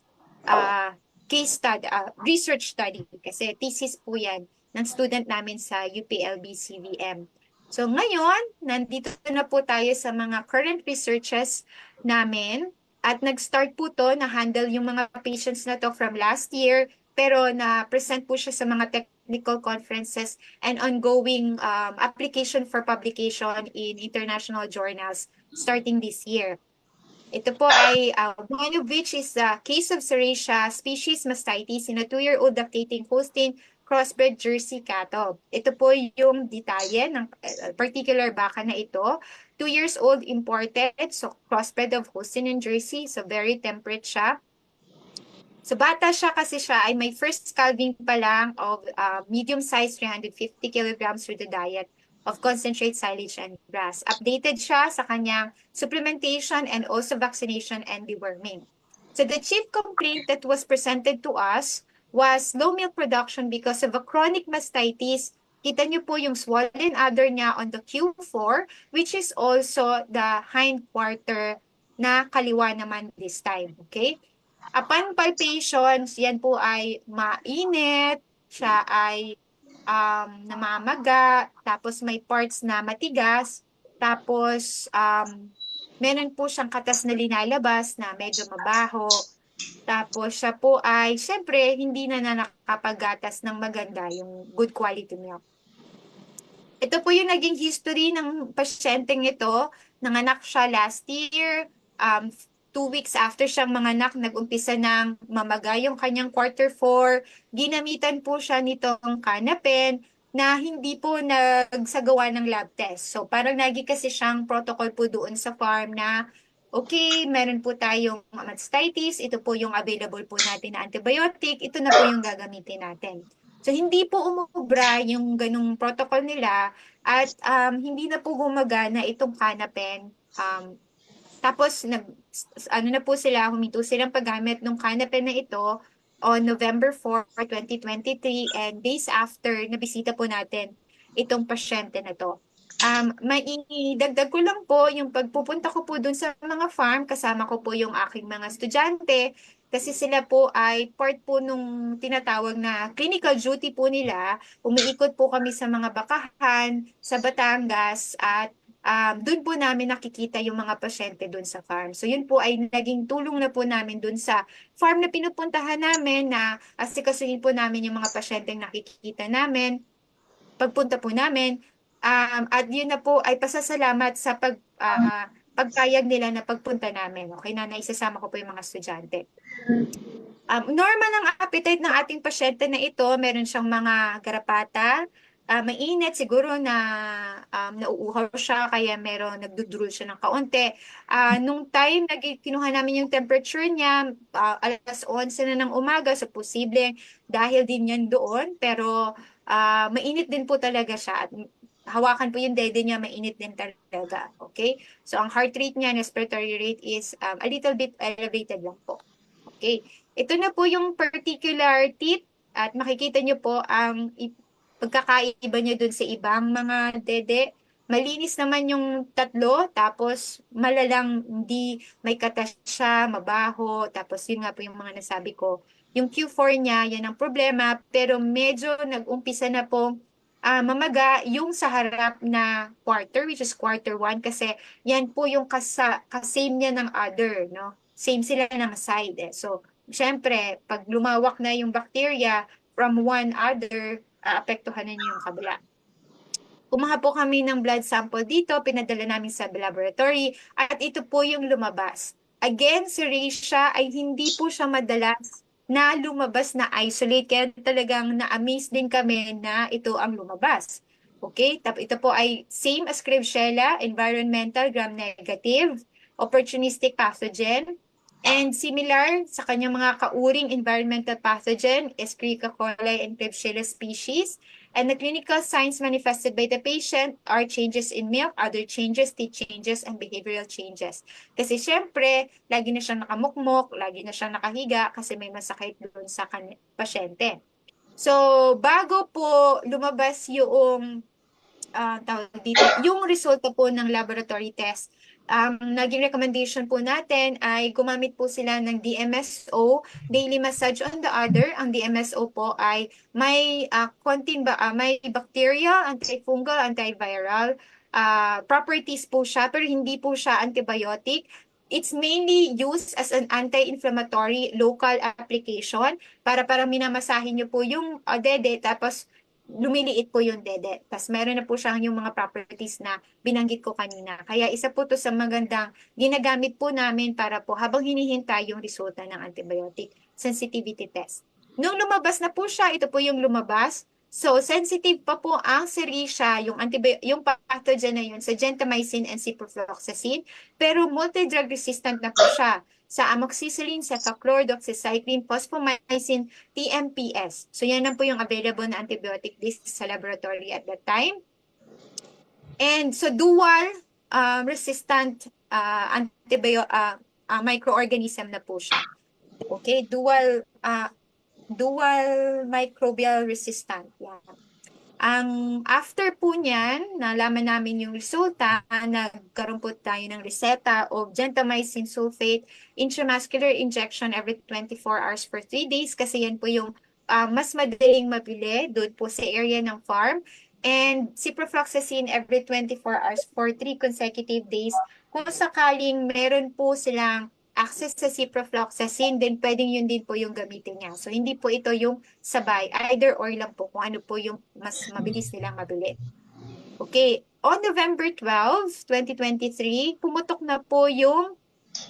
case study, research study. Kasi thesis po yan ng student namin sa UPLB CVM. So ngayon, nandito na po tayo sa mga current researches namin. At nag-start po to na handle yung mga patients na to from last year. Pero na-present po siya sa mga technical conferences and ongoing application for publication in international journals starting this year. Ito po ay one of which is the case of Serratia species mastitis in a 2-year-old lactating Holstein crossbred Jersey cattle. Ito po yung detalye ng particular baka na ito. 2 years old imported, so crossbred of Holstein and Jersey, so very temperate siya. So bata siya kasi siya ay may first calving pa lang of medium size 350 kilograms with the diet of concentrate silage and grass. Updated siya sa kanyang supplementation and also vaccination and deworming. So the chief complaint that was presented to us was low milk production because of a chronic mastitis. Kita niyo po yung swollen udder niya on the Q4, which is also the hind quarter na kaliwa naman this time. Okay? Upon palpations, yan po ay mainit, siya ay namamaga, tapos may parts na matigas, tapos meron po siyang katas na linalabas na medyo mabaho, tapos siya po ay, syempre, hindi na nakapaggatas ng maganda, yung good quality milk. Ito po yung naging history ng pasyenteng ito. Nanganak siya last year. 2 weeks after siyang manganak, nag-umpisa ng mamaga yung kanyang quarter 4. Ginamitan po siya nitong Canapen na hindi po nagsagawa ng lab test. So parang naging kasi siyang protocol po doon sa farm na okay, meron po tayong mastitis, ito po yung available po natin na antibiotic, ito na po yung gagamitin natin. So hindi po umubra yung ganung protocol nila at hindi na po gumagana itong Canapen. Tapos ano na po sila, huminto silang paggamit ng Canapen na ito on November 4, 2023 and days after nabisita po natin itong pasyente na to. Maidagdag ko lang po yung pagpupunta ko po dun sa mga farm, kasama ko po yung aking mga estudyante kasi sila po ay part po nung tinatawag na clinical duty po nila. Umiikot po kami sa mga bakahan sa Batangas at doon po namin nakikita yung mga pasyente doon sa farm. So yun po ay naging tulong na po namin doon sa farm na pinupuntahan namin na asikasuhin po namin yung mga pasyenteng nakikita namin. Pagpunta po namin, at yun na po ay pasasalamat sa pagpayag nila na pagpunta namin. Okay na naisasama ko po yung mga estudyante. Normal ang appetite ng ating pasyente na ito. Meron siyang mga garapata, mainit siguro na nauuhaw siya kaya meron nagdudrol siya ng kaunti. Nung time kinuha namin yung temperature niya, alas 11 na ng umaga, so posible dahil din yan doon, pero mainit din po talaga siya at hawakan po yung dede niya, mainit din talaga. Okay? So ang heart rate niya, respiratory rate is a little bit elevated lang po. Okay. Ito na po yung particular tip at makikita niyo po ang pagkakaiba niya dun sa ibang mga dede. Malinis naman yung tatlo, tapos malalang hindi may katas siya, mabaho, tapos yun nga po yung mga nasabi ko. Yung Q4 niya, yan ang problema, pero medyo nag-umpisa na po mamaga yung sa harap na quarter, which is quarter 1, kasi yan po yung kasame niya ng other, no? Same sila ng side eh. So, syempre, pag lumawak na yung bacteria from one other, apektuhan na niyo yung kabila. Kumuha po kami ng blood sample dito, pinadala namin sa laboratory, at ito po yung lumabas. Again, si Risha ay hindi po siya madalas na lumabas na isolate, kaya talagang na-amaze din kami na ito ang lumabas. Okay, ito po ay same as Klebsiella, environmental gram-negative, opportunistic pathogen, and similar sa kanyang mga kauring environmental pathogen, Escherichia coli and Klebsiella species. And the clinical signs manifested by the patient are changes in milk, other changes, teeth changes, and behavioral changes. Kasi syempre, lagi na siyang nakamukmok, lagi na siyang nakahiga kasi may masakit doon sa pasyente. So, bago po lumabas yung yung resulta po ng laboratory test, naging recommendation po natin ay gumamit po sila ng DMSO, daily massage on the udder. Ang DMSO po ay may may bacteria, antifungal, antiviral properties po siya, pero hindi po siya antibiotic. It's mainly used as an anti-inflammatory local application para minamasahin niyo po yung dede, tapos lumiliit po yung dede. Tapos meron na po siyang yung mga properties na binanggit ko kanina. Kaya isa po to sa magandang ginagamit po namin para po habang hinihintay yung resulta ng antibiotic sensitivity test. Nung lumabas na po siya, ito po yung lumabas. So, sensitive pa po ang Serratia, yung pathogen na yun sa gentamicin and ciprofloxacin, pero multi-drug resistant na po siya sa amoxicillin, cefaclor, doxycycline, fosfomycin, TMPS. So, yan lang po yung available na antibiotic list sa laboratory at that time. And so, dual resistant microorganism na po siya. Okay, dual microbial resistant. Yan. Ang after po niyan, nalaman namin yung resulta, nagkaroon po tayo ng reseta of gentamicin sulfate intramuscular injection every 24 hours for 3 days kasi yan po yung mas madaling mabili doon po sa area ng farm. And ciprofloxacin every 24 hours for 3 consecutive days. Kung sakaling meron po silang access sa ciprofloxacin, then pwedeng yun din po yung gamitin niya. So, hindi po ito yung sabay. Either or lang po kung ano po yung mas mabilis nilang mabili. Okay. On November 12, 2023, pumutok na po yung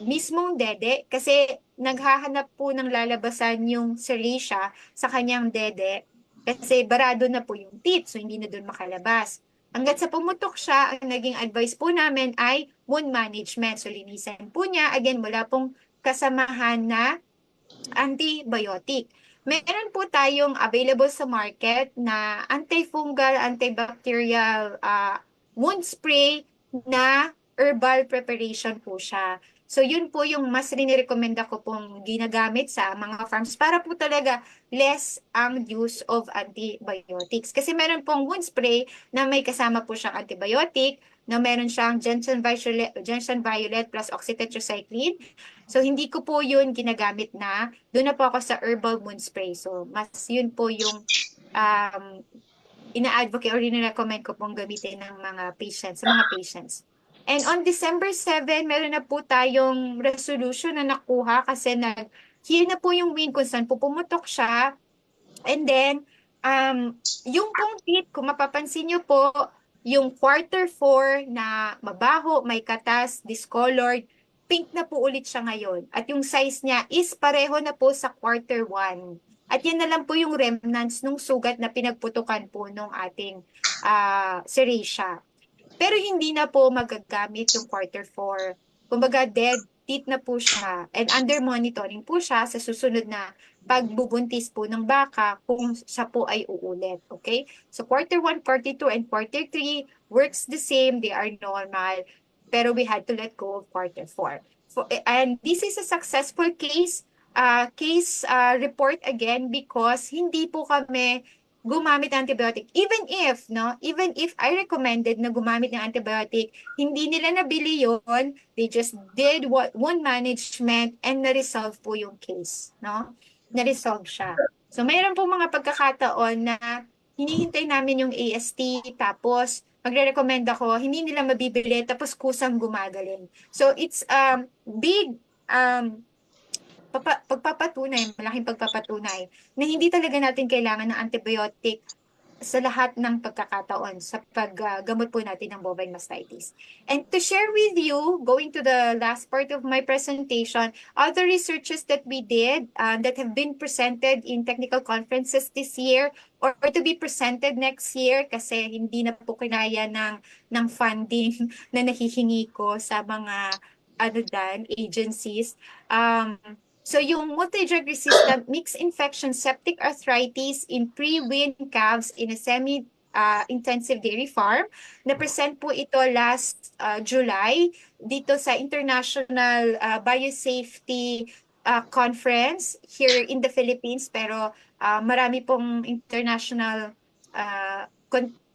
mismong dede kasi naghahanap po ng lalabasan yung Serratia sa kanyang dede kasi barado na po yung teeth, so hindi na doon makalabas. Hanggat sa pumutok siya, ang naging advice po namin ay wound management. So linisan po niya, again, wala pong kasamahan na antibiotic. Meron po tayong available sa market na antifungal, antibacterial wound spray na herbal preparation po siya. So yun po yung mas rinirekomenda ko pong ginagamit sa mga farms para po talaga less ang use of antibiotics. Kasi meron pong wound spray na may kasama po siyang antibiotic, na meron siyang Jensen Violet plus oxytetracycline. So hindi ko po yun ginagamit na. Doon na po ako sa herbal wound spray. So mas yun po yung ina-advocate or ina-recommend ko pong gamitin ng mga patients, sa mga patients. And on December 7, meron na po tayong resolution na nakuha kasi heal na po yung wind kung saan po pumutok siya. And then, yung pong teeth, kung mapapansin nyo po, yung quarter 4 na mabaho, may katas, discolored, pink na po ulit siya ngayon. At yung size niya is pareho na po sa quarter 1. At yan na lang po yung remnants nung sugat na pinagputukan po nung ating Serratia. Pero hindi na po magagamit yung quarter 4. Kumbaga, dead teeth na po siya. And under monitoring po siya sa susunod na pagbubuntis po ng baka kung siya po ay uulit. Okay? So, quarter 1, quarter 2, and quarter 3 works the same. They are normal. Pero we had to let go of quarter 4. And this is a successful report again because hindi po kami gumamit ng antibiotic. Even if I recommended na gumamit ng antibiotic, hindi nila nabili yon. They just did wound management and na-resolve po yung case, no? Na-resolve siya. So, mayroon po mga pagkakataon na hinihintay namin yung AST, tapos magre-recommend ako, hindi nila mabibili, tapos kusang gumagaling. So, it's big pagpapatunay, malaking pagpapatunay na hindi talaga natin kailangan ng antibiotic sa lahat ng pagkakataon sa paggamot po natin ng bovine mastitis. And to share with you, going to the last part of my presentation, other researches that we did that have been presented in technical conferences this year or to be presented next year kasi hindi na po kinaya ng funding na nahihingi ko sa mga agencies. So yung multi-drug resistant mixed infection septic arthritis in pre-weaned calves in a semi-intensive dairy farm. Na-present po ito last July dito sa International Biosafety Conference here in the Philippines. Pero marami pong international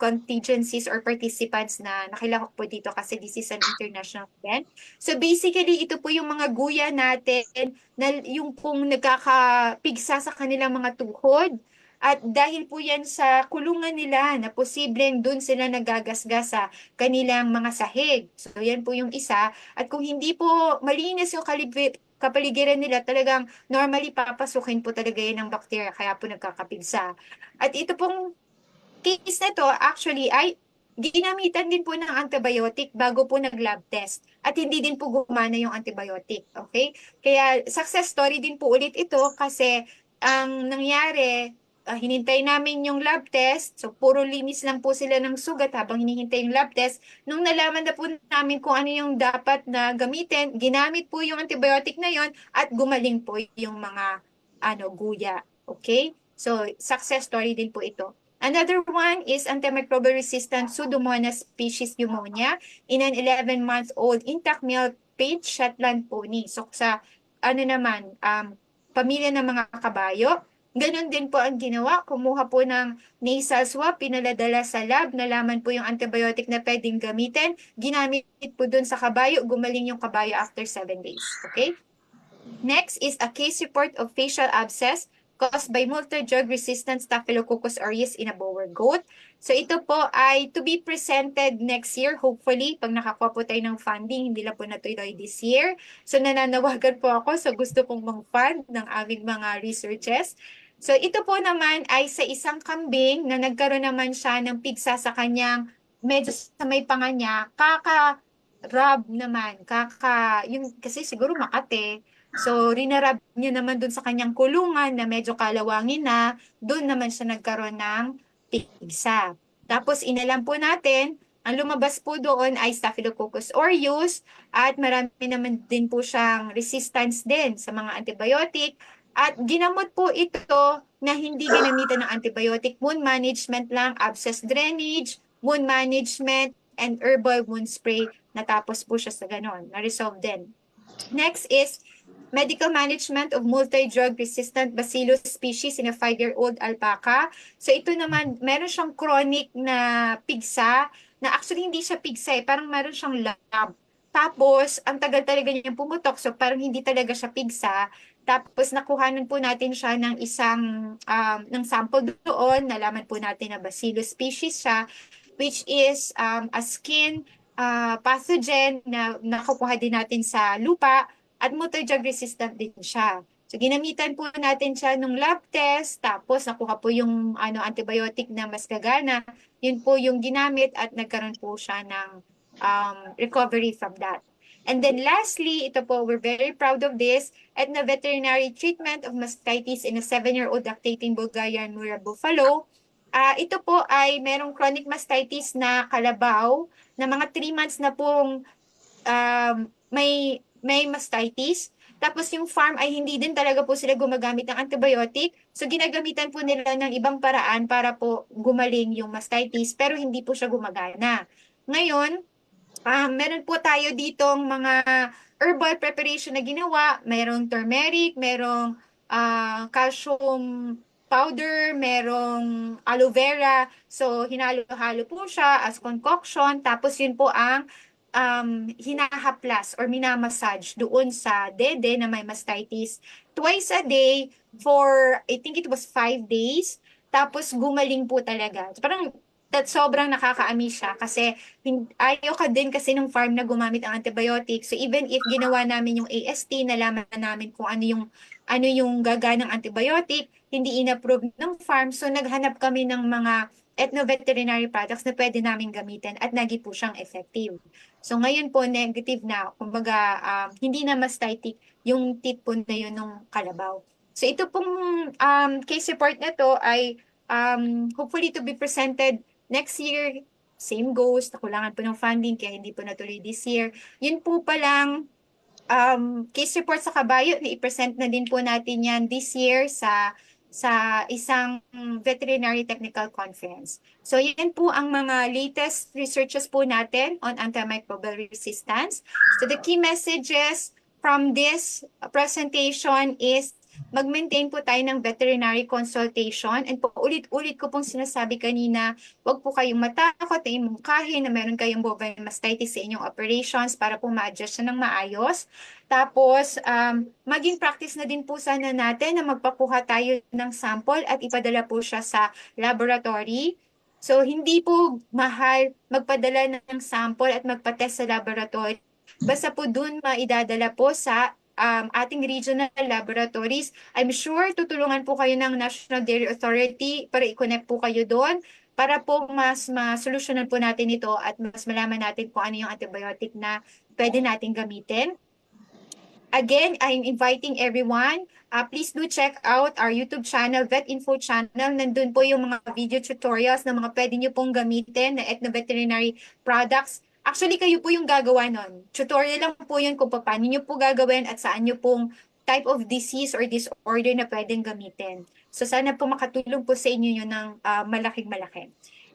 contingencies or participants na nakilahok po dito kasi this is an international event. So basically, ito po yung mga guya natin na yung pong nagkakapigsa sa kanilang mga tuhod. At dahil po yan sa kulungan nila na posibleng dun sila nagagasgas sa kanilang mga sahig. So yan po yung isa. At kung hindi po malinis yung kapaligiran nila, talagang normally papasukin po talaga yan ng bakterya kaya po nagkakapigsa. At ito pong case na to, actually, ay ginamitan din po ng antibiotic bago po nag-lab test. At hindi din po gumana yung antibiotic. Okay? Kaya success story din po ulit ito kasi ang nangyari, hinintay namin yung lab test. So, puro linis lang po sila ng sugat habang hinihintay yung lab test. Nung nalaman na po namin kung ano yung dapat na gamitin, ginamit po yung antibiotic na yon at gumaling po yung mga guya. Okay? So, success story din po ito. Another one is antimicrobial resistant Pseudomonas species pneumonia in an 11-month-old intact male paid Shetland pony. So sa pamilya ng mga kabayo, ganun din po ang ginawa. Kumuha po ng nasal swab, pinaladala sa lab, nalaman po yung antibiotic na pwedeng gamitin. Ginamit po dun sa kabayo, gumaling yung kabayo after 7 days. Okay? Next is a case report of facial abscess caused by multi-drug resistant Staphylococcus aureus in a Boer goat. So ito po ay to be presented next year, hopefully, pag nakakuha po tayo ng funding, hindi lang po natuloy this year. So nananawagan po ako sa gusto pong mang-fund ng aming mga researches. So ito po naman ay sa isang kambing na nagkaroon naman siya ng pigsa sa kanyang medyo sa may panga niya, kaka-rub naman, yung, kasi siguro makate, so, rinarab niya naman dun sa kanyang kulungan na medyo kalawangin na, dun naman siya nagkaroon ng pigsa. Tapos, inalam po natin, ang lumabas po doon ay Staphylococcus aureus at marami naman din po siyang resistance din sa mga antibiotic. At ginamot po ito na hindi ginamitan ng antibiotic, wound management lang, abscess drainage, wound management, and herbal wound spray. Natapos po siya sa ganon. Na-resolve din. Next is medical management of multi-drug resistant bacillus species in a 5-year-old alpaca. So ito naman, meron siyang chronic na pigsa, na actually hindi siya pigsa parang meron siyang lab. Tapos, ang tagal talaga niya pumutok, so parang hindi talaga siya pigsa. Tapos nakuhanan po natin siya ng ng sample doon, nalaman po natin na bacillus species siya, which is a skin pathogen na nakukuha din natin sa lupa at multi-drug resistant din siya. So ginamitan po natin siya nung lab test, tapos nakuha po yung antibiotic na mas gagana. Yun po yung ginamit at nagkaroon po siya ng recovery from that. And then lastly, ito po, we're very proud of this, Etna veterinary treatment of mastitis in a 7-year-old lactating Bulgarian Mura buffalo. Ito po ay merong chronic mastitis na kalabaw na mga 3 months na pong may mastitis. Tapos yung farm ay hindi din talaga po sila gumagamit ng antibiotic. So ginagamitan po nila ng ibang paraan para po gumaling yung mastitis pero hindi po siya gumagana. Ngayon, meron po tayo ditong mga herbal preparation na ginawa. Merong turmeric, merong calcium powder, merong aloe vera. So, hinalo-halo po siya as concoction. Tapos, yun po ang hinahaplas or minamassage doon sa dede na may mastitis twice a day for, I think it was 5 days. Tapos, gumaling po talaga. So, parang sobrang nakaka-amaze siya kasi ayaw ka din kasi ng farm na gumamit ng antibiotic. So even if ginawa namin yung AST, nalaman namin kung ano yung gaganang antibiotic, hindi inapprove ng farm. So naghanap kami ng mga ethno-veterinary products na pwede namin gamitin at nagi po siyang effective. So ngayon po negative na, kumbaga hindi na mastitis yung tit po na yun ng kalabaw. So ito pong case report na to ay hopefully to be presented next year. Same goes, nakulangan po ng funding kaya hindi po natuloy this year. Yun po palang case report sa kabayo, i-present na din po natin yan this year sa isang veterinary technical conference. So yan po ang mga latest researches po natin on antimicrobial resistance. So the key messages from this presentation is mag-maintain po tayo ng veterinary consultation and po ulit-ulit ko pong sinasabi kanina, huwag po kayong matakot na imungkahin na meron kayong bovine mastitis sa inyong operations para po ma-adjust siya ng maayos. Tapos, maging practice na din po sana natin na magpakuha tayo ng sample at ipadala po siya sa laboratory. So, hindi po mahal magpadala ng sample at magpa-test sa laboratory. Basta po dun maidadala po sa ating regional laboratories. I'm sure tutulungan po kayo ng National Dairy Authority para i-connect po kayo doon. para po mas masolusyonan po natin ito at mas malaman natin kung ano yung antibiotic na pwede natin gamitin. Again, I'm inviting everyone. Please do check out our YouTube channel, Vet Info Channel. Nandun po yung mga video tutorials na mga pwede nyo pong gamitin na ethno-veterinary products. Actually, kayo po yung gagawa nun. Tutorial lang po yun kung paano nyo po gagawin at saan nyo pong type of disease or disorder na pwedeng gamitin. So sana po makatulong po sa inyo yun ng malaking malaki.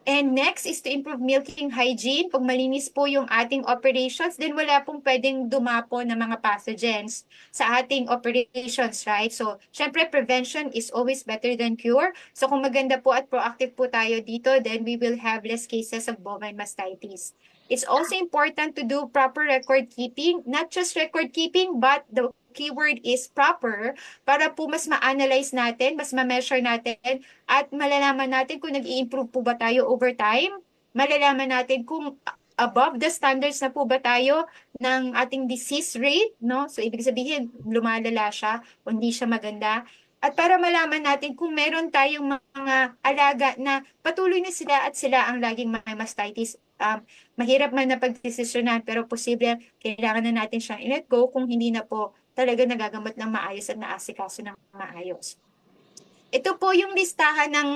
And next is to improve milking hygiene. Pag malinis po yung ating operations, then wala pong pwedeng dumapo na mga pathogens sa ating operations, right? So, syempre, prevention is always better than cure. So, kung maganda po at proactive po tayo dito, then we will have less cases of bovine mastitis. It's also important to do proper record keeping, not just record keeping, but the keyword is proper para po mas ma-analyze natin, mas ma-measure natin at malalaman natin kung nag-i-improve po ba tayo over time. Malalaman natin kung above the standards na po ba tayo ng ating disease rate, no? So, ibig sabihin, lumalala siya o hindi siya maganda. At para malaman natin kung meron tayong mga alaga na patuloy na sila at sila ang laging may mastitis. Mahirap man na pagdesisyonan pero posible kailangan na natin siyang i-let go kung hindi na po talaga nagagamot ng maayos at naasikaso ng maayos. Ito po yung listahan ng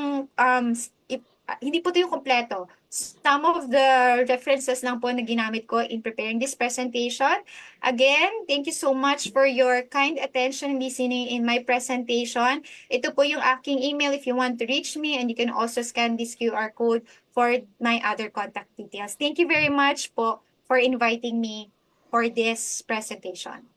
hindi po ito yung kompleto. Some of the references lang po na ginamit ko in preparing this presentation. Again, thank you so much for your kind attention listening in my presentation. Ito po yung aking email if you want to reach me, and you can also scan this QR code for my other contact details. Thank you very much po for inviting me for this presentation.